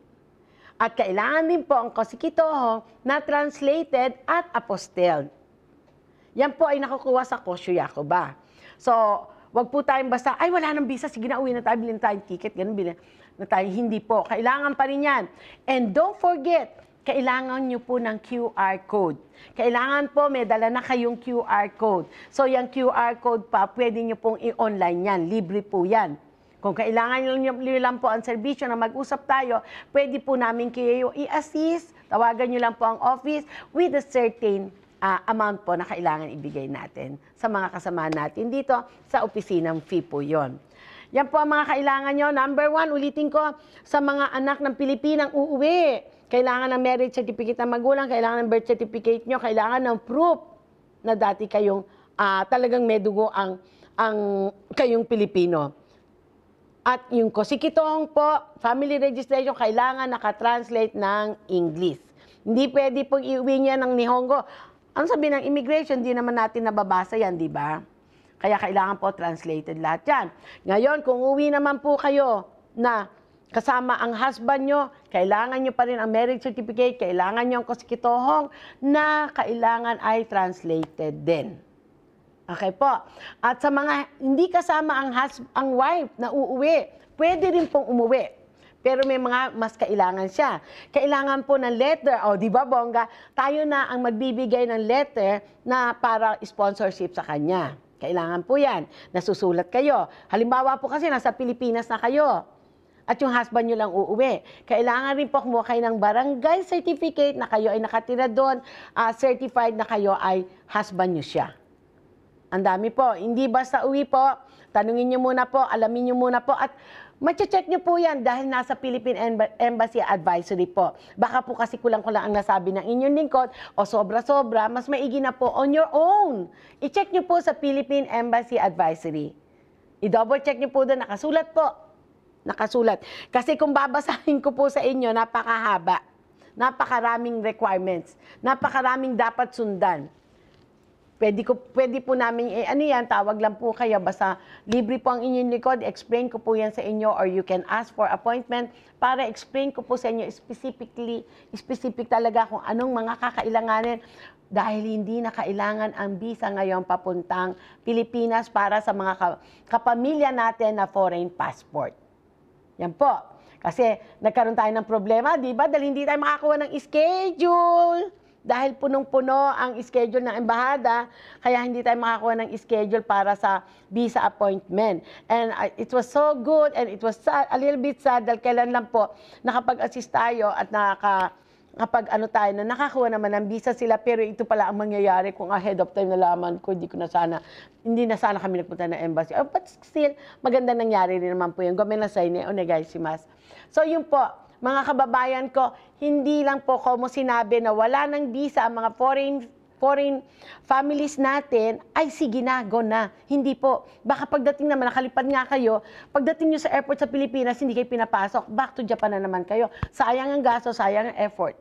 [SPEAKER 7] At kailangan din po ang kosikitoho na translated at apostilled. Yan po ay nakukuha sa Kosyo Yakuba. So, wag po tayong basta, ay wala nang visa, sige na, uwi na tayo, bilhin tayong ticket, ganun, bilhin na tayo. Hindi po. Kailangan pa rin yan. And don't forget, kailangan nyo po ng QR code. Kailangan po, may dala na kayong QR code. So, yung QR code pa, pwede nyo pong i-online yan. Libre po yan. Kung kailangan nyo lang po ang serbisyo na mag-usap tayo, pwede po namin kayo i-assist. Tawagan nyo lang po ang office with a certain amount po na kailangan ibigay natin sa mga kasamahan natin dito sa opisinang fee po yon. Yan po ang mga kailangan nyo. Number 1, ulitin ko, sa mga anak ng Pilipinang uuwi, kailangan ng marriage certificate ng magulang, kailangan ng birth certificate nyo, kailangan ng proof na dati kayong talagang may dugo ang kayong Pilipino. At yung kosikitong po, family registration, kailangan nakatranslate ng English. Hindi pwede pong iuwi niya ng Nihongo. Ang sabi ng immigration, di naman natin nababasa yan, di ba? Kaya kailangan po translated lahat yan. Ngayon, kung uwi naman po kayo na kasama ang husband nyo, kailangan nyo pa rin ang marriage certificate, kailangan nyo ang kosikitohong na kailangan ay translated din. Okay po. At sa mga hindi kasama ang wife na uuwi, pwede rin pong umuwi. Pero may mga mas kailangan siya. Kailangan po ng letter. O, di ba, bongga? Tayo na ang magbibigay ng letter na para sponsorship sa kanya. Kailangan po yan. Nasusulat kayo. Halimbawa po kasi nasa Pilipinas na kayo. At yung husband nyo lang uuwi. Kailangan rin po kumuha kayo ng barangay certificate na kayo ay nakatira doon, certified na kayo ay husband nyo siya. Ang dami po. Hindi basta uwi po. Tanungin nyo muna po, alamin nyo muna po. At mache-check nyo po yan dahil nasa Philippine Embassy Advisory po. Baka po kasi kulang-kulang ang nasabi ng inyong lingkod o sobra-sobra, mas maigi na po on your own. I-check nyo po sa Philippine Embassy Advisory. I-double check nyo po doon, nakasulat po. Nakasulat. Kasi kung babasahin ko po sa inyo, napakahaba. Napakaraming requirements. Napakaraming dapat sundan. Pwede po namin, ano yan, tawag lang po kayo, basta libre po ang inyong likod, explain ko po yan sa inyo or you can ask for appointment para explain ko po sa inyo specific talaga kung anong mga kakailanganin dahil hindi na kailangan ang visa ngayon papuntang Pilipinas para sa mga kapamilya natin na foreign passport. Yan po. Kasi nagkaroon tayo ng problema, di ba? Dahil hindi tayo makakuha ng schedule. Dahil punong-puno ang schedule ng embahada, kaya hindi tayo makakuha ng schedule para sa visa appointment. And it was so good and it was sad, a little bit sad dahil kailan lang po nakapag-assist tayo at kapag ano tayo na nakakuha naman ng visa sila, pero ito pala ang mangyayari kung ahead of time nalaman ko, hindi na sana kami nagpunta ng embassy. But still, maganda nangyari rin naman po yun. Gomenasay ni onegaishimasu. So yun po, mga kababayan ko, hindi lang po como sinabi na wala ng visa ang mga foreign families natin, ay sige na, go na. Hindi po. Baka pagdating naman, nakalipad nga kayo, pagdating nyo sa airport sa Pilipinas, hindi kayo pinapasok, back to Japan na naman kayo. Sayang ang gasto, sayang ang effort.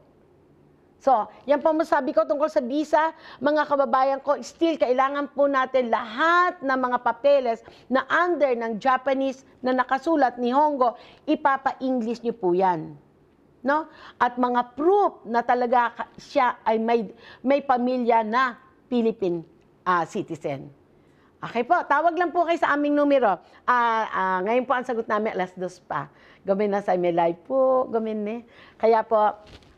[SPEAKER 7] So, yan po masabi ko tungkol sa visa, mga kababayan ko, still kailangan po natin lahat ng mga papeles na under ng Japanese na nakasulat ni Hongo, ipapa-English nyo po yan. No? At mga proof na talaga siya ay may pamilya na Philippine citizen. Okay po, tawag lang po kayo sa aming numero. Ngayon po ang sagot namin, 2:00 pa. Gawin na sa may live po, gawin Kaya po,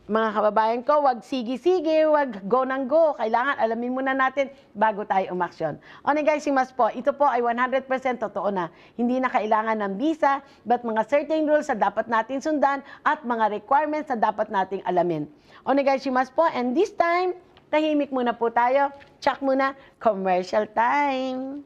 [SPEAKER 7] mga kababayan ko, wag sige-sige, wag go nang go. Kailangan alamin muna natin bago tayo umaksyon. Onegaishimasu po, ito po ay 100% totoo na. Hindi na kailangan ng visa, but mga certain rules na dapat natin sundan at mga requirements na dapat nating alamin. Onegaishimasu po, and this time, tahimik muna po tayo. Check muna, commercial time.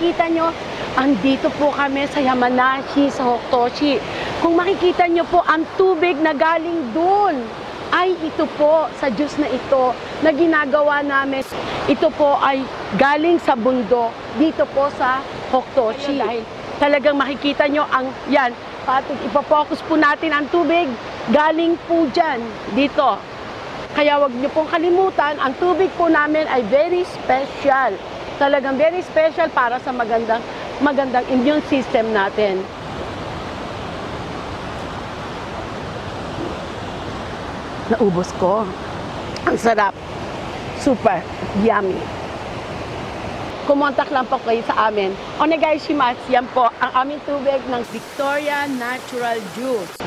[SPEAKER 7] makikita nyo, andito po kami sa Yamanashi, sa Hokutoshi. Kung makikita nyo po, ang tubig na galing dun ay ito po sa Diyos na ito na ginagawa namin. Ito po ay galing sa bundok dito po sa Hokutoshi. Talagang makikita nyo ang yan. Ipapokus po natin ang tubig galing po dyan dito. Kaya wag nyo pong kalimutan, ang tubig po namin ay very special. Talagang very special para sa magandang immune system natin. Naubos ko. Ang sarap. Super. Yummy. Kumontak lang po kayo sa amin. Onegaishimasu. Yan po ang aming tubig ng Victoria Natural Juice.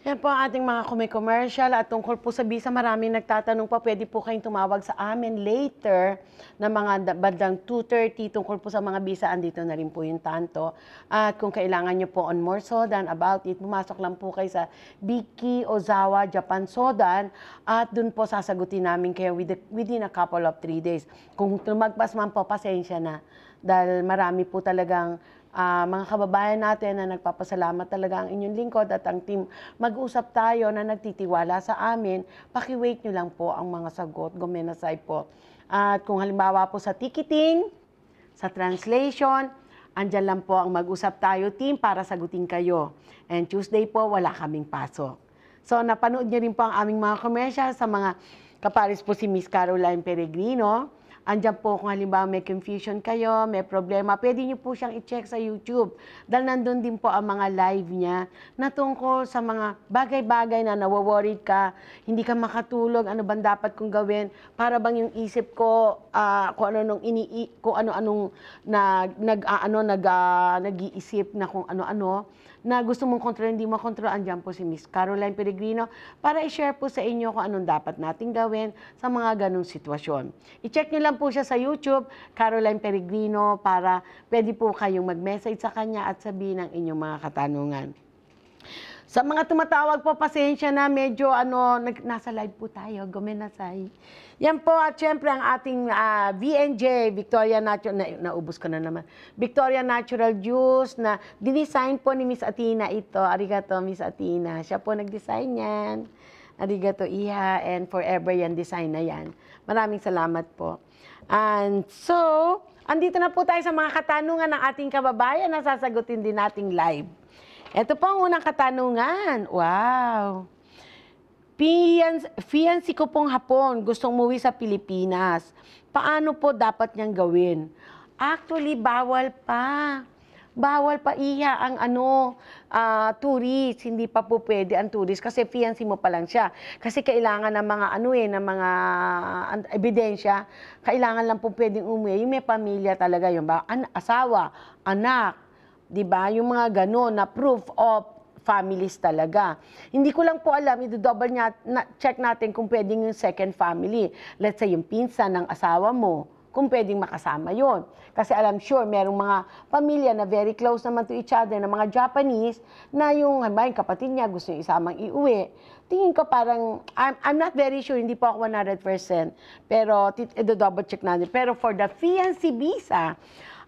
[SPEAKER 7] Yan po ang ating mga commercial at tungkol po sa visa, maraming nagtatanong pa, pwede po kayong tumawag sa amin later na mga bandang 2:30 tungkol po sa mga visa, andito na rin po yung tanto. At kung kailangan nyo po on more Sodan about it, pumasok lang po kayo sa Biki Ozawa Japan Sodan at dun po sasagutin namin kayo within a couple of 3 days. Kung tumagpas man po, pasensya na dahil marami po talagang mga kababayan natin na nagpapasalamat talaga ang inyong lingkod at ang team. Mag-usap tayo na nagtitiwala sa amin. Paki-wait nyo lang po ang mga sagot. Gumenasay po. At kung halimbawa po sa ticketing, sa translation, andyan lang po ang mag-usap tayo team para sagutin kayo. And Tuesday po, wala kaming pasok. So, napanood nyo rin po ang aming mga commercial sa mga kapares po si Miss Caroline Peregrino. Andiyan po kung halimbawa may confusion kayo, may problema, pwede nyo po siyang i-check sa YouTube. Dahil nandun din po ang mga live niya na tungkol sa mga bagay-bagay na nawaworried ka, hindi ka makatulog, ano bang dapat kong gawin, para bang yung isip ko, kung ano-anong nag-iisip na kung ano-ano, na gusto mong kontrol, hindi mo kontrol, andyan po si Miss Caroline Peregrino para i-share po sa inyo kung anong dapat natin gawin sa mga ganong sitwasyon. I-check nyo lang po siya sa YouTube, Caroline Peregrino, para pwede po kayong mag-message sa kanya at sabihin ang inyong mga katanungan. Sa mga tumatawag po, pasensya na, medyo nasa live po tayo, gumenasay. Yan po, at syempre ang ating VNJ, Victoria Natural, naubos ko na naman, Victoria Natural Juice na dinesign po ni Miss Athena ito. Arigato, Miss Athena. Siya po nag-design yan. Arigato, Iha, and forever yan, design na yan. Maraming salamat po. And so, andito na po tayo sa mga katanungan ng ating kababayan na sasagutin din nating live. Ito po ang unang katanungan. Wow! Fiancé ko pong Hapon, gustong umuwi sa Pilipinas. Paano po dapat niyang gawin? Actually, bawal pa. Bawal pa Iha ang tourist. Hindi pa po pwede ang tourist kasi fiancé mo pa lang siya. Kasi kailangan ng mga ng mga ebidensya. Kailangan lang po pwedeng umuwi. Yung may pamilya talaga, yung asawa, anak, 'di ba? Yung mga gano'n na proof of families talaga. Hindi ko lang po alam, i-double check natin kung pwedeng yung second family. Let's say yung pinsan ng asawa mo, kung pwedeng makasama yon. Kasi alam sure, merong mga pamilya na very close naman to each other, na mga Japanese, na yung kapatid niya gusto yung isamang iuwi. tingin ko parang, I'm not very sure, hindi po ako 100%, pero double check natin. Pero for the fiancé visa,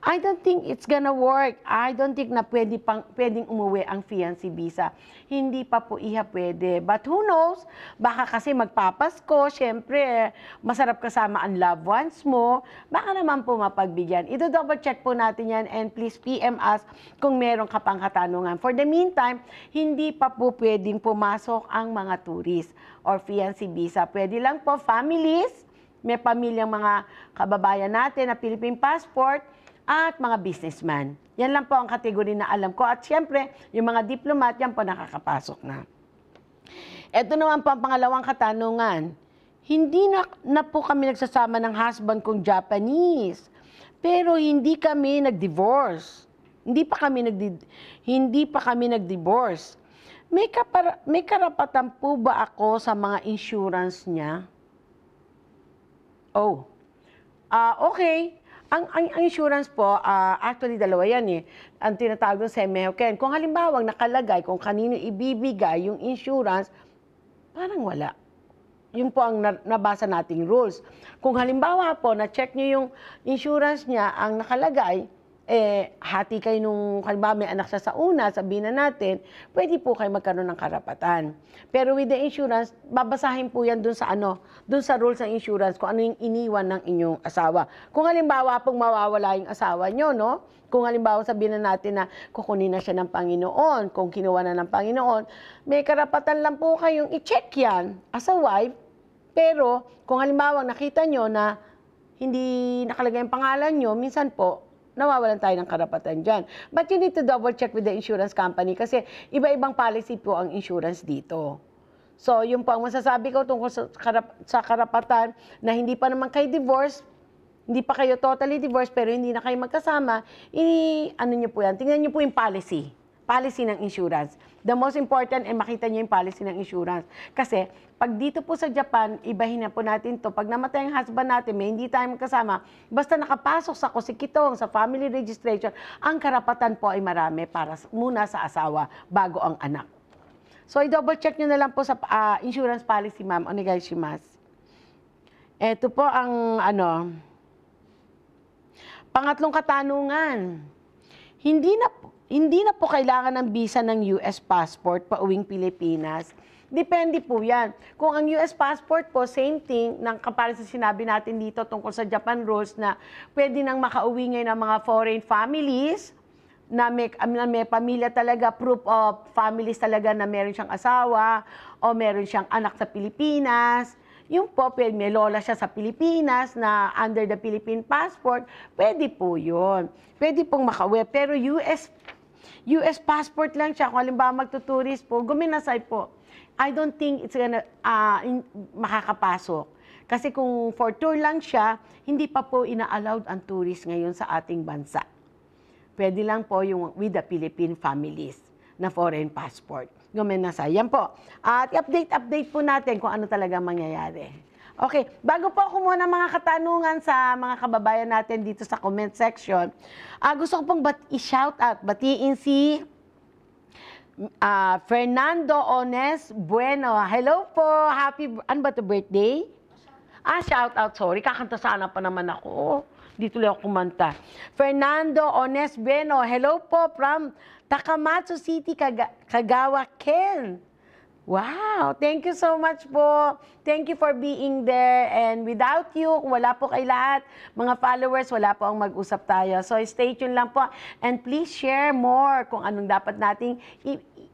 [SPEAKER 7] I don't think it's gonna work. I don't think na pwedeng umuwi ang fiancé visa. Hindi pa po pwede. But who knows, baka kasi magpapasko, syempre, masarap kasama ang loved ones mo, baka naman po mapagbigyan. Double check po natin yan and please PM us kung meron ka pang katanungan. For the meantime, hindi pa po pwedeng pumasok ang mga tourist or fiancé visa. Pwede lang po families, may pamilyang mga kababayan natin na Philippine passport, at mga businessman. Yan lang po ang kategory na alam ko. At syempre, yung mga diplomat, yan po nakakapasok na. Ito naman po ang pangalawang katanungan. Hindi na po kami nagsasama ng husband kong Japanese. Pero hindi kami nag-divorce. Hindi pa kami nag-divorce. May karapatan po ba ako sa mga insurance niya? Oh. Okay. Ang insurance po, actually dalawa yan eh. Ang tinatawag ng semi-healthcare. Kung halimbawa nakalagay kung kanino ibibigay yung insurance, parang wala. Yun po ang nabasa nating rules. Kung halimbawa po, na-check nyo yung insurance niya, ang nakalagay, hati kayo nung, halimbawa may anak siya sa una, sabihin na natin, pwede po kayo magkaroon ng karapatan. Pero with the insurance, babasahin po yan dun sa rules ng insurance, kung ano yung iniwan ng inyong asawa. Kung halimbawa pong mawawala yung asawa nyo, no? Kung halimbawa sabihin na natin na kukunin na siya ng Panginoon, kung kinuha na ng Panginoon, may karapatan lang po kayong i-check yan as a wife, pero kung halimbawa nakita nyo na hindi nakalagay ang pangalan nyo, minsan po, nawawalan tayo ng karapatan dyan. But you need to double check with the insurance company kasi iba-ibang policy po ang insurance dito. So, yung po ang masasabi ko tungkol sa karapatan na hindi pa naman kayo divorce, hindi pa kayo totally divorced pero hindi na kayo magkasama, ano nyo po yan? Tingnan nyo po yung policy ng insurance. The most important ay makita nyo yung policy ng insurance. Kasi, pag dito po sa Japan, ibahin na po natin to. Pag namatay ang husband natin, may hindi tayo magkasama, basta nakapasok sa kusikitong, sa family registration, ang karapatan po ay marami para muna sa asawa bago ang anak. So, i-double check nyo na lang po sa insurance policy, ma'am. Onegai shimasu. Ito po ang, pangatlong katanungan. Hindi na po kailangan ng visa ng US passport pa uwing Pilipinas. Depende po yan. Kung ang US passport po, same thing, kapara sa sinabi natin dito tungkol sa Japan rules na pwede nang makauwi ngayon ng mga foreign families na may pamilya talaga, proof of families talaga na meron siyang asawa o meron siyang anak sa Pilipinas. Yung po, may lola siya sa Pilipinas na under the Philippine passport, pwede po yun. Pwede pong makauwi. Pero US passport lang siya. Kung halimbawa magtuturist po, guminasay po. I don't think it's gonna makakapasok. Kasi kung for tour lang siya, hindi pa po ina-allowed ang tourist ngayon sa ating bansa. Pwede lang po yung with the Philippine families na foreign passport. Guminasay. Yan po. At update po natin kung ano talaga mangyayari. Okay, bago po ako muna mga katanungan sa mga kababayan natin dito sa comment section, gusto ko pong i-shout out, batiin si Fernando Ones Bueno. Hello po, happy, ano ba ito, birthday? Shout out, sorry, kakanta sana pa naman ako. Dito lang ako kumanta. Fernando Ones Bueno, hello po from Takamatsu City, Kagawa, Ken. Wow, thank you so much po. Thank you for being there. And without you, wala po kay lahat. Mga followers, wala po ang mag-usap tayo. So stay tuned lang po. And please share more kung anong dapat nating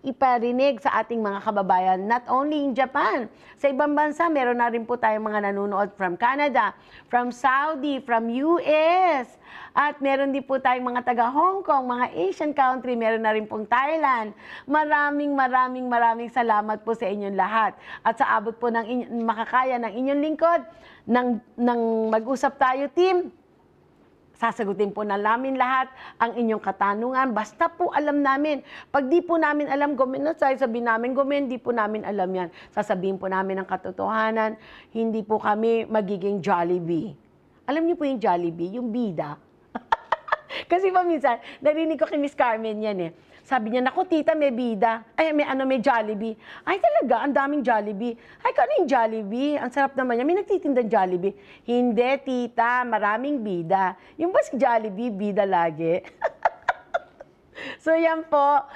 [SPEAKER 7] iparinig sa ating mga kababayan. Not only in Japan. Sa ibang bansa, meron na rin po tayong mga nanonood from Canada, from Saudi, from US. At meron din po tayong mga taga Hong Kong, mga Asian country, meron na rin pong Thailand. Maraming salamat po sa inyong lahat. At sa abot po ng makakaya ng inyong lingkod, ng mag-usap tayo team, sasagutin po na namin lahat ang inyong katanungan. Basta po alam namin. Pag di po namin alam, sabihin namin, di po namin alam yan. Sasabihin po namin ang katotohanan. Hindi po kami magiging Jollibee. Alam niyo po yung Jollibee, yung bida. Kasi pa minsan, narinig ko kay Miss Carmen yan eh. Sabi niya, naku tita, may bida. Ay, may Jollibee. Ay talaga, ang daming Jollibee. Ay, kano yung Jollibee? Ang sarap naman niya. May nagtitindang Jollibee. Hindi, tita, maraming bida. Yung ba si Jollibee, bida lagi? So yan po,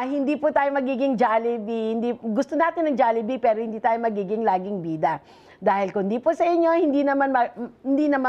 [SPEAKER 7] hindi po tayo magiging Jollibee. Gusto natin ng Jollibee pero hindi tayo magiging laging bida. Dahil kung di po sa inyo, hindi naman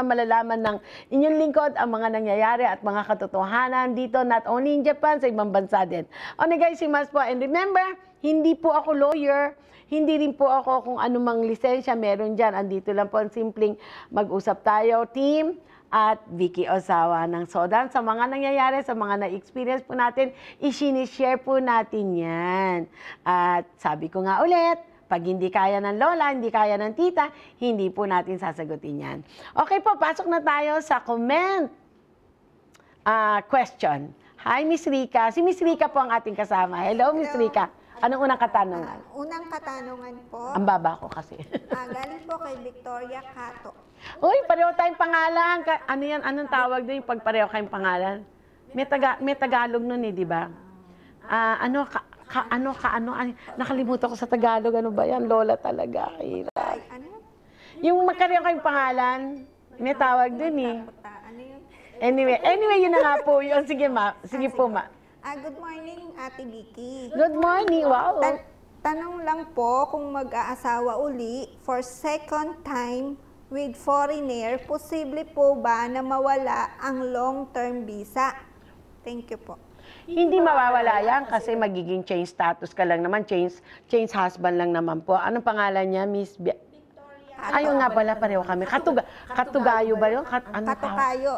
[SPEAKER 7] malalaman ng inyong lingkod ang mga nangyayari at mga katotohanan dito, not only in Japan, sa ibang bansa din. Onegaishimasu po. And remember, hindi po ako lawyer, hindi rin po ako kung anumang lisensya meron dyan. Andito lang po ang simpleng mag-usap tayo, team, at Vicky Osawa ng Sodan. Sa mga nangyayari, sa mga na-experience po natin, i-share po natin yan. At sabi ko nga ulit, pag hindi kaya ng lola, hindi kaya ng tita, hindi po natin sasagutin yan. Okay po, pasok na tayo sa comment question. Hi, Miss Rika. Si Miss Rika po ang ating kasama. Hello, Miss Rika. Anong unang katanungan?
[SPEAKER 12] Unang katanungan po.
[SPEAKER 7] Ang baba ko kasi.
[SPEAKER 12] Galing po kay Victoria Cato.
[SPEAKER 7] Uy, pareho tayong pangalan. Ano yan? Anong tawag doon yung pag pareho kayong pangalan? May Tagalog nun eh, di ba? Nakalimutan ko sa Tagalog. Ano ba yan? Lola talaga. Hirap. Yung magkareho kayong pangalan, may tawag doon eh. Anyway, yun na nga po yun. Sige, ma. Sige po, ma.
[SPEAKER 12] Good morning, Ate Vicky.
[SPEAKER 7] Good morning. Wow.
[SPEAKER 12] Tanong lang po kung mag-aasawa uli for second time with foreigner, posible po ba na mawala ang long-term visa? Thank you po.
[SPEAKER 7] Hindi mawawala yan kasi magiging change status ka lang naman, change husband lang naman po. Anong pangalan niya, Miss Ayun nga pala, pareho kami. Katugayo ba yun? Katukayo.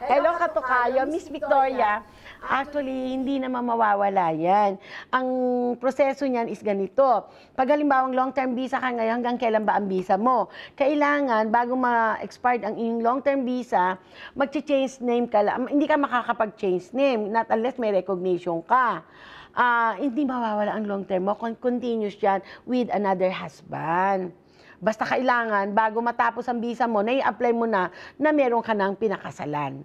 [SPEAKER 7] Hello, Katukayo. Miss Victoria, actually, hindi naman mawawala yan. Ang proseso niyan is ganito. Pag halimbawang long-term visa ka ngayon, hanggang kailan ba ang visa mo? Kailangan, bago ma-expired ang inyong long-term visa, mag-change name ka lang. Hindi ka makakapag-change name, not unless may recognition ka. Hindi mawawala ang long-term mo. Continuous yan with another husband. Basta kailangan, bago matapos ang visa mo, na-i-apply mo na meron ka ng pinakasalan.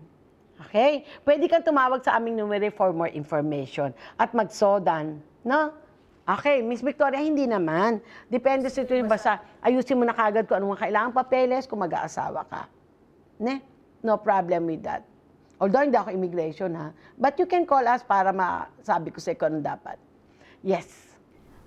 [SPEAKER 7] Okay? Pwede kang tumawag sa aming numero for more information at mag-sodan. No? Okay, Miss Victoria, hindi naman. Depende sa ito yung basta ayusin mo na kagad kung anong kailangang papeles kung mag-aasawa ka. Ne? No problem with that. Although hindi ako immigration, ha? But you can call us para masabi ko sa kung dapat. Yes.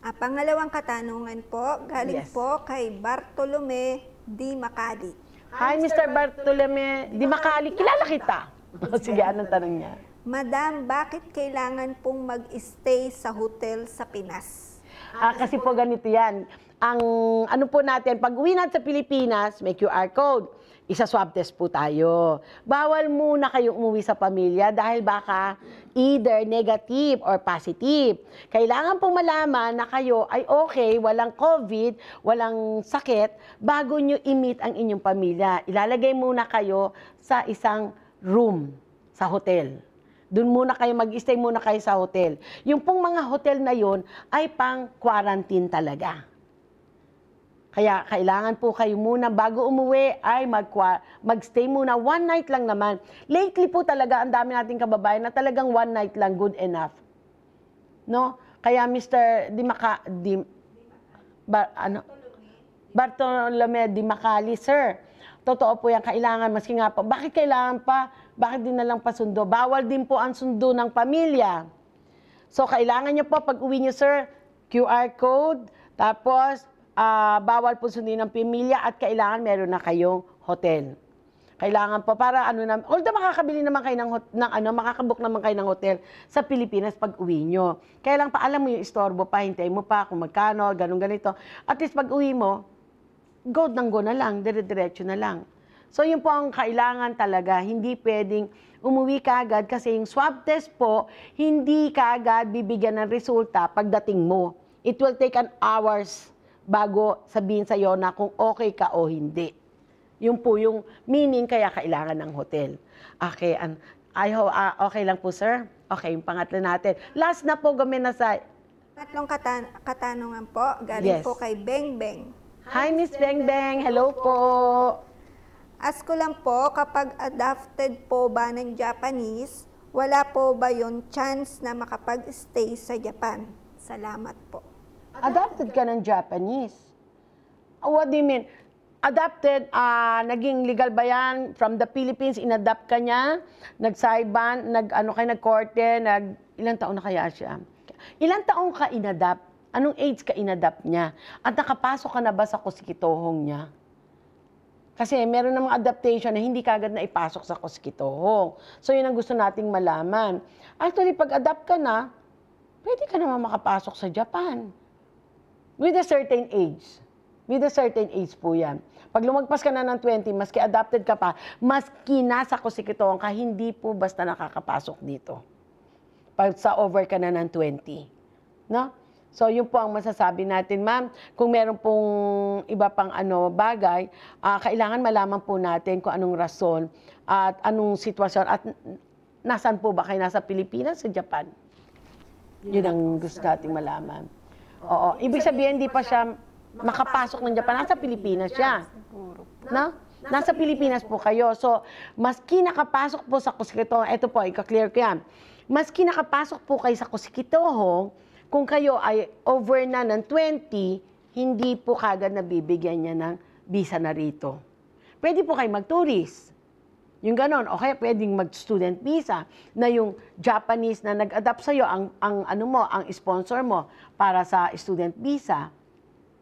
[SPEAKER 12] Pangalawang katanungan po, galing po kay Bartolome Di Macali.
[SPEAKER 7] Hi, Mr. Bartolome Di Macali. Kilala kita. Sige, anong tanong niya?
[SPEAKER 12] Madam, bakit kailangan pong mag-stay sa hotel sa Pinas?
[SPEAKER 7] Kasi po ganito yan. Ang ano po natin, pag uwi natin sa Pilipinas, may QR code. Isa-swab test po tayo. Bawal muna kayo umuwi sa pamilya dahil baka either negative or positive. Kailangan pong malaman na kayo ay okay, walang COVID, walang sakit, bago nyo i-meet ang inyong pamilya. Ilalagay muna kayo sa isang room sa hotel. Doon muna kayo, mag-stay muna kayo sa hotel. Yung pong mga hotel na yon ay pang-quarantine talaga. Kaya kailangan po kayo muna bago umuwi ay mag-stay muna. One night lang naman. Lately po talaga ang dami nating kababayan na talagang one night lang good enough. No? Kaya Mr. Bartolome Di Macali, sir. Totoo po yan, kailangan, maski nga po. Bakit kailangan pa? Bakit din na lang pasundo? Bawal din po ang sundo ng pamilya. So kailangan nyo po pag uwi nyo, sir, QR code, tapos bawal po sundin ng pamilya at kailangan meron na kayong hotel. Kailangan po para although makakabili naman kayo makakabook naman kayo ng hotel sa Pilipinas pag uwi nyo. Kaya lang pa alam mo yung istorbo pa, hintayin mo pa kung magkano, ganito. At least pag uwi mo, go na lang, dire-diretso na lang. So yun po ang kailangan talaga, hindi pwedeng umuwi kagad kasi yung swab test po, hindi kagad bibigyan ng resulta pagdating mo. It will take an hours bago sabihin sa iyo na kung okay ka o hindi. Yun po yung meaning kaya kailangan ng hotel. Okay, okay lang po, sir? Okay, yung pangatlo natin. Last na po, Gomenasay.
[SPEAKER 12] Tatlong katanungan po, galing po kay Beng Beng.
[SPEAKER 7] Hi, Miss Beng Beng. Hello po.
[SPEAKER 12] Ask ko lang po, kapag adopted po ba ng Japanese, wala po ba yung chance na makapag-stay sa Japan? Salamat po.
[SPEAKER 7] Adopted ka ng Japanese. What do you mean? Adopted, naging legal ba yan? From the Philippines, inadapt ka niya? Nag-saiban, nag-korte, ilang taon na kaya siya? Ilang taon ka inadapt? Anong age ka inadapt niya? At nakapasok ka na ba sa kusikitohong niya? Kasi meron namang adaptation na hindi kagad na ipasok sa kusikitohong. So yun ang gusto nating malaman. Actually, pag adapt ka na, pwede ka naman makapasok sa Japan. With a certain age. With a certain age po yan. Pag lumagpas ka na ng 20, maski adopted ka pa, maski nasa kusikitohong ka, hindi po basta nakakapasok dito. Pag sa over ka na ng 20. No? So, yun po ang masasabi natin, ma'am. Kung meron pong iba pang bagay, kailangan malaman po natin kung anong rason at anong sitwasyon at nasaan po ba kayo? Nasa Pilipinas, sa Japan? Yun ang gusto nating malaman. Oo. Ibig sabihin, hindi pa siya makapasok ng Japan. Nasa Pilipinas siya. No? Nasa Pilipinas po kayo. So, maski nakapasok po sa kusikitohong, eto po, ika-clear ko yan. Maski nakapasok po kayo sa kusikitohong, kung kayo ay over na ng 20, hindi po kagad nabibigyan niya ng visa na rito. Pwede po kayo mag-tourist. Yung ganon. O kaya pwedeng mag-student visa na yung Japanese na nag-adapt sa'yo, ang sponsor mo para sa student visa.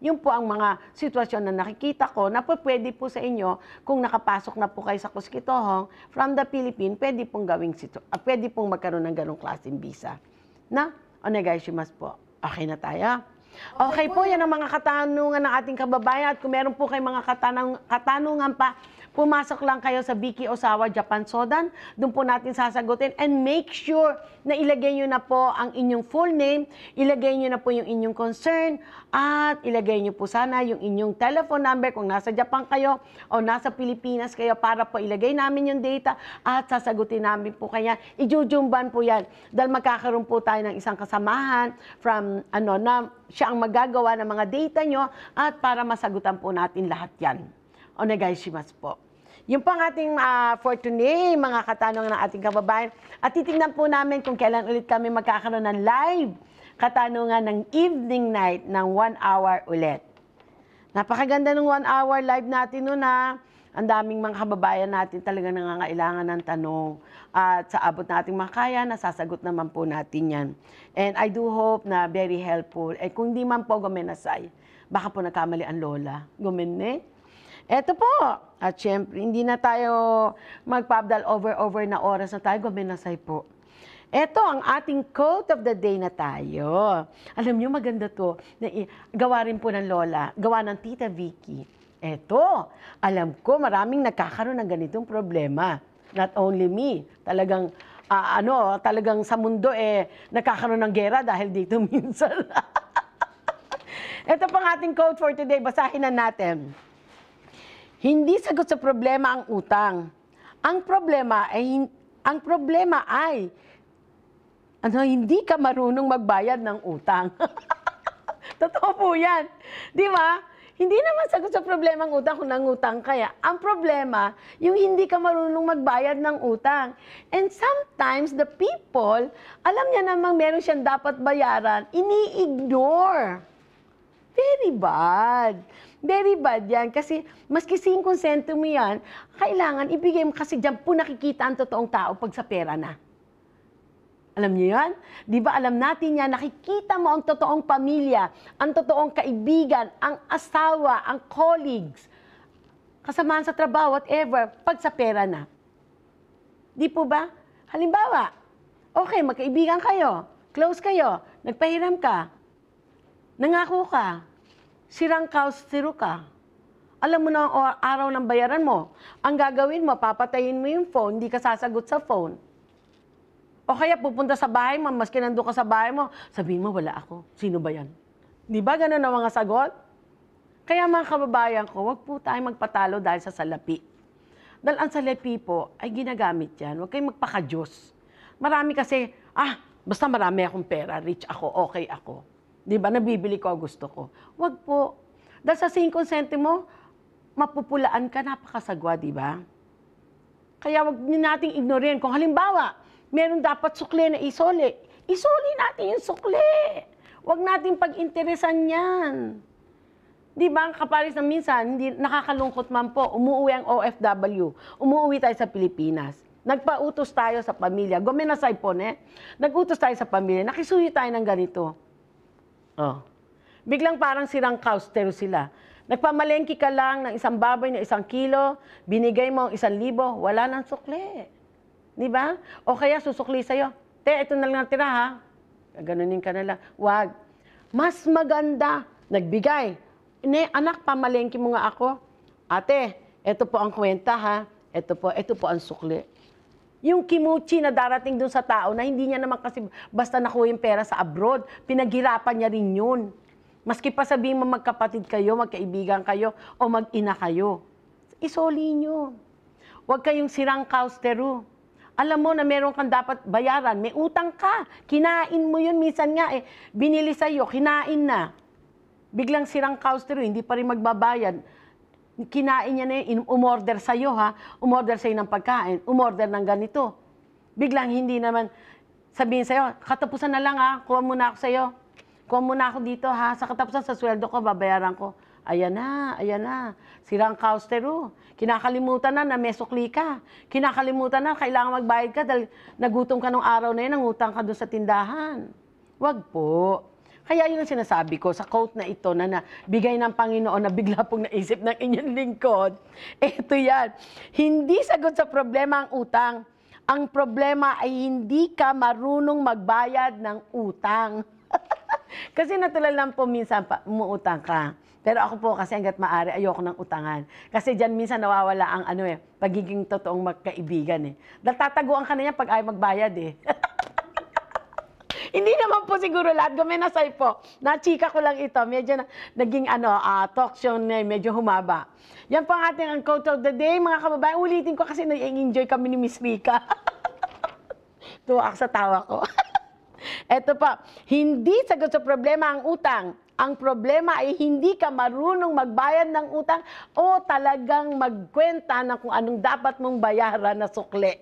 [SPEAKER 7] Yun po ang mga sitwasyon na nakikita ko na pwede po sa inyo kung nakapasok na po kayo sa kusikitohong from the Philippines, pwede pong magkaroon ng ganong klaseng visa. Na? Onegaishimasu po. Okay na tayo? Okay po, yan ang mga katanungan ng ating kababayan. At kung meron po kayong mga katanungan pa, pumasok lang kayo sa Vicky Osawa Japan Sodan. Doon po natin sasagutin. And make sure na ilagay nyo na po ang inyong full name, ilagay nyo na po yung inyong concern, at ilagay nyo po sana yung inyong telephone number kung nasa Japan kayo o nasa Pilipinas kayo para po ilagay namin yung data at sasagutin namin po kanya. Ijujumban po yan. Dahil magkakaroon po tayo ng isang kasamahan from na siya ang magagawa ng mga data nyo at para masagutan po natin lahat yan. Onegaishimasu po. Yung pang ating for today, mga katanungan ng ating kababayan. At titingnan po namin kung kailan ulit kami magkakaroon ng live katanungan ng evening night ng 1 hour ulit. Napakaganda ng 1 hour live natin noon ha. Ang daming mga kababayan natin talaga nangangailangan ng tanong. At sa abot nating makaya, nasasagot naman po natin yan. And I do hope na very helpful. Eh kung di man po gumenasay, baka po nagkamali ang lola. Gumene? Eto po. At syempre, hindi na tayo magpabdal over na oras na tayo. Gumenasay po. Eto ang ating quote of the day na tayo. Alam nyo, maganda to. Gawa rin po ng lola. Gawa ng Tita Vicky. Eto, alam ko maraming nagkakaroon ng ganitong problema. Not only me. Talagang, talagang sa mundo nagkakaroon ng gera dahil dito minsan. Ito pang ating quote for today. Basahin na natin. Hindi sagot sa problema ang utang. Ang problema ay hindi ka marunong magbayad ng utang. Totoo po yan. Di ba? Hindi naman sagot sa problema ang utang kung nangutang kaya. Ang problema, yung hindi ka marunong magbayad ng utang. And sometimes, the people, alam niya namang meron siyang dapat bayaran, ini-ignore. Very bad. Very bad yan. Kasi maski 5 sentimo yan, kailangan ibigay mo kasi dyan po nakikita ang totoong tao pag sa pera na. Alam niyo yan? Di ba alam natin yan, nakikita mo ang totoong pamilya, ang totoong kaibigan, ang asawa, ang colleagues, kasamahan sa trabaho, whatever, pag sa pera na. Di po ba? Halimbawa, okay, magkaibigan kayo, close kayo, nagpahiram ka, nangako ka, sirang siro ka. Alam mo na ang araw ng bayaran mo. Ang gagawin mo, papatayin mo yung phone, hindi ka sasagot sa phone. O kaya pupunta sa bahay mo, maski nandun ka sa bahay mo, sabihin mo, wala ako. Sino ba yan? Di ba ganun ang mga sagot? Kaya mga kababayan ko, wag po tayong magpatalo dahil sa salapi. Dahil ang salapi po ay ginagamit yan. Huwag kayong magpaka-Diyos. Marami kasi, basta marami akong pera, rich ako, okay ako. Di ba? Nabibili ko gusto ko. Wag po. Dahil sa 5 sentimo, mapupulaan ka, napakasagwa, di ba? Kaya wag nating ignorin. Kung halimbawa, meron dapat sukli na isoli. Isoli natin yung sukli. Huwag natin pag-interesan yan. Di ba, kaparis na minsan, hindi, nakakalungkot man po, umuwi ang OFW, umuwi tayo sa Pilipinas. Nagpautos tayo sa pamilya. Gomenasay po, nag-utos tayo sa pamilya. Nakisuyo tayo ng ganito. Oh. Biglang parang sirang kaustero sila. Nagpamalengki ka lang ng isang baboy na 1 kilo, binigay mo 1,000, wala nang sukli. Di ba? O kaya susukli sa'yo. Ito na lang natira ha. Ganunin ka na lang. Wag. Mas maganda. Nagbigay. Anak, pamalengki mo nga ako. Ate, ito po ang kwenta ha. Ito po ang sukli. Yung kimuchi na darating dun sa tao na hindi niya naman kasi basta nakuha yung pera sa abroad, pinaghirapan niya rin yun. Maski pa sabihin mo magkapatid kayo, magkaibigan kayo, o mag-ina kayo. Isoli nyo. Huwag kayong sirang kaustero. Alam mo na meron kang dapat bayaran, may utang ka. Kinain mo yun, minsan nga binili sa'yo, kinain na. Biglang sirang kaustero, hindi pa rin magbabayad. Kinain niya na yun, umorder sa'yo ha, umorder sa'yo ng pagkain, umorder ng ganito. Biglang hindi naman sabihin sa'yo, katapusan na lang ha, kuha muna ako sa'yo. Kuha muna ako dito ha, sa katapusan sa sweldo ko, babayaran ko. Ayan na, sirang kaustero. Kinakalimutan na may sukli ka. Kinakalimutan na, kailangan magbayad ka dahil nagutom ka nung araw na yun, nangutang ka doon sa tindahan. Wag po. Kaya yun ang sinasabi ko sa quote na ito na bigay ng Panginoon na bigla pong naisip ng inyong lingkod. Ito yan. Hindi sagot sa problema ang utang. Ang problema ay hindi ka marunong magbayad ng utang. Kasi natural lang po minsan umuutang ka. Pero ako po kasi hanggat maaari ayoko ng utangan. Kasi dyan minsan nawawala ang pagiging totoong magkaibigan Natataguan ka na yan pag ayaw magbayad Hindi naman po siguro lahat. Gumenasay po. Nachika ko lang ito. Medyo naging talk show na medyo humaba. Yan po ang ating quote of the day. Mga kababayan, ulitin ko kasi na-enjoy kami ni Miss Rika. Tuwa ako sa tawa ko. Eto pa, hindi sagot sa problema ang utang. Ang problema ay hindi ka marunong magbayad ng utang o talagang magkwenta na kung anong dapat mong bayaran na sukli.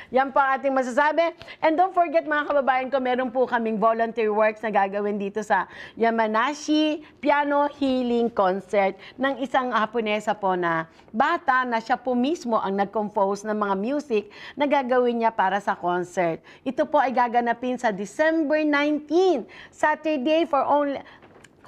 [SPEAKER 7] Yan po ang ating masasabi. And don't forget mga kababayan ko, meron po kaming volunteer works na gagawin dito sa Yamanashi Piano Healing Concert ng isang Haponesa po na bata na siya po mismo ang nag-compose ng mga music na gagawin niya para sa concert. Ito po ay gaganapin sa December 19, Saturday for only...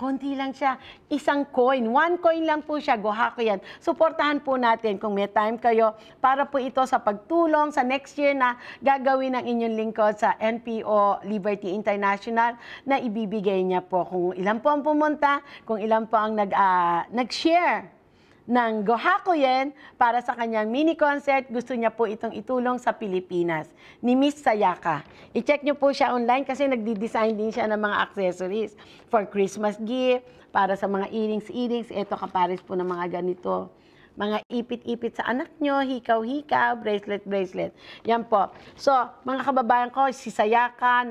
[SPEAKER 7] Konti lang siya. 1 coin. 1 coin lang po siya. Gohako yan. Suportahan po natin kung may time kayo para po ito sa pagtulong sa next year na gagawin ng inyong lingkod sa NPO Liberty International na ibibigay niya po. Kung ilan po ang pumunta, kung ilan po ang nag-share ng Gohakuyen para sa kanyang mini concert, gusto niya po itong itulong sa Pilipinas ni Miss Sayaka. I-check niyo po siya online kasi nagdi-design din siya ng mga accessories for Christmas gift, para sa mga earrings. Ito kapares po ng mga ganito. Mga ipit-ipit sa anak nyo, hikaw-hikaw, bracelet. Yan po. So, mga kababayan ko, si Sayaka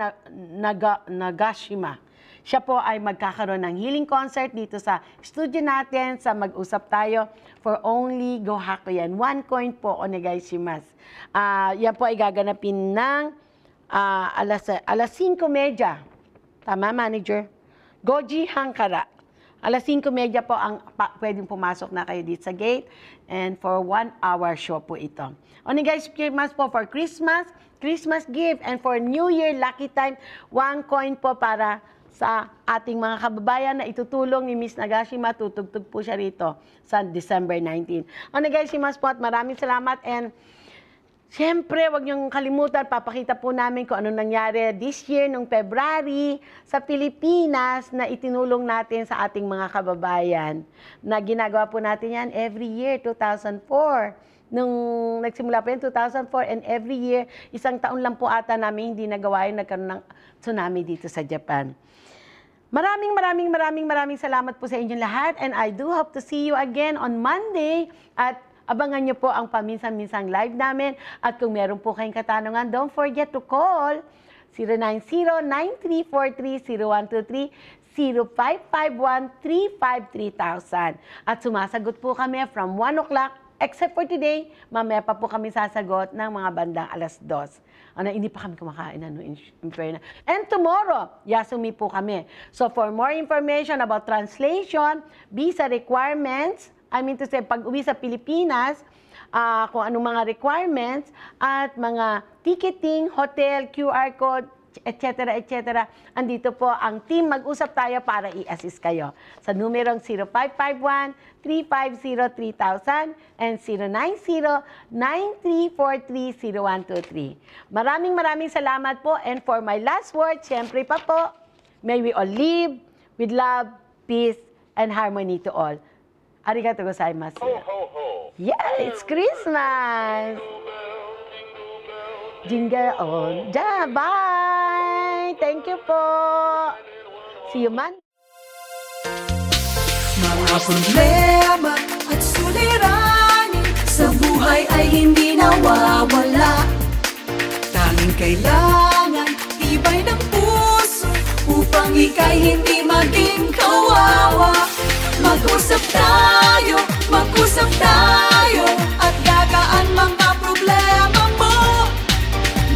[SPEAKER 7] Nagashima. Siya po ay magkakaroon ng healing concert dito sa studio natin sa Mag-usap Tayo for only Gohakuyen. 1 coin po, onegaishimasu. Yan po ay gaganapin ng alas 5:30. Tama, manager? Goji Hankara. Alas 5:30 po ang pwedeng pumasok na kayo dito sa gate. And for 1 hour show po ito. Onegaishimasu po for Christmas gift. And for New Year lucky time, 1 coin po para sa ating mga kababayan na itutulong ni Miss Nagashima. Tutugtog po siya rito sa December 19. Onegaishimasu po at maraming salamat. And siyempre, huwag niyong kalimutan, papakita po namin kung anong nangyari this year, nung February, sa Pilipinas na itinulong natin sa ating mga kababayan. Na ginagawa po natin yan every year, 2004. Nung nagsimula po yan, 2004, and every year, 1 taon lang po ata namin hindi nagawa yun, nagkaroon ng tsunami dito sa Japan. Maraming salamat po sa inyong lahat, and I do hope to see you again on Monday. At abangan niyo po ang paminsan-minsang live namin. At kung meron po kayong katanungan, don't forget to call 090-9343-0123, 0551-353,000. At sumasagot po kami from 1 o'clock Except for today, mamaya pa po kami sasagot ng mga bandang 2:00. Hindi pa kami kumakain, in fairness. And tomorrow, Yasumi po kami. So for more information about translation, visa requirements, pag-uwi sa Pilipinas, kung anong mga requirements, at mga ticketing, hotel, QR code, etc., etc. Andito po ang team Mag-usap Tayo para i-assist kayo sa numerong 0551-350-3000 and 090-9343-0123. Maraming salamat po, and for my last word, syempre pa po, may we all live with love, peace, and harmony to all. Arigatou gozaimasu. Yeah, it's Christmas! Jingle on. Bye! Thank you po! See you Monday!
[SPEAKER 6] Mga problema at suliranin sa buhay ay hindi nawawala. Tanging kailangan tibay ng puso upang ika'y hindi maging kawawa. Mag-usap tayo at gagaan mga problema mo.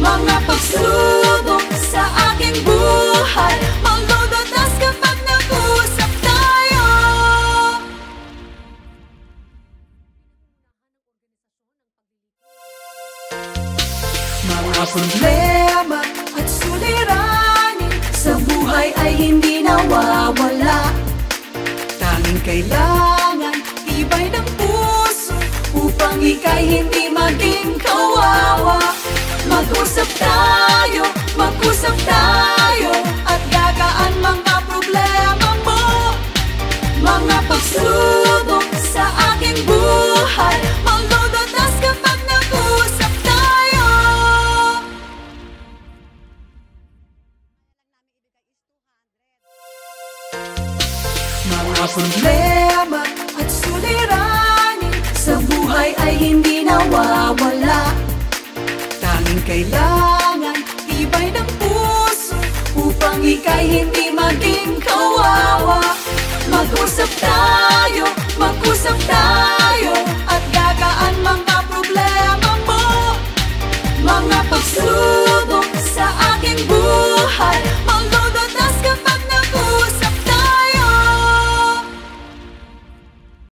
[SPEAKER 6] Mga pagsubok sa aking buhay, maglulutas kapag nag-usap tayo. Mga problema at suliranin sa buhay ay hindi nawawala. Tanging kailangan tibay ng puso upang ika'y hindi maging kawawa. Mag-usap tayo at gagaan mga problema mo. Mga pagsubok sa aking buhay, maglulutas kapag nag-usap tayo. Mga problema at suliranin sa buhay ay hindi nawawala. Tanging kailangan tibay ng puso upang ika'y hindi maging kawawa. Mag-usap tayo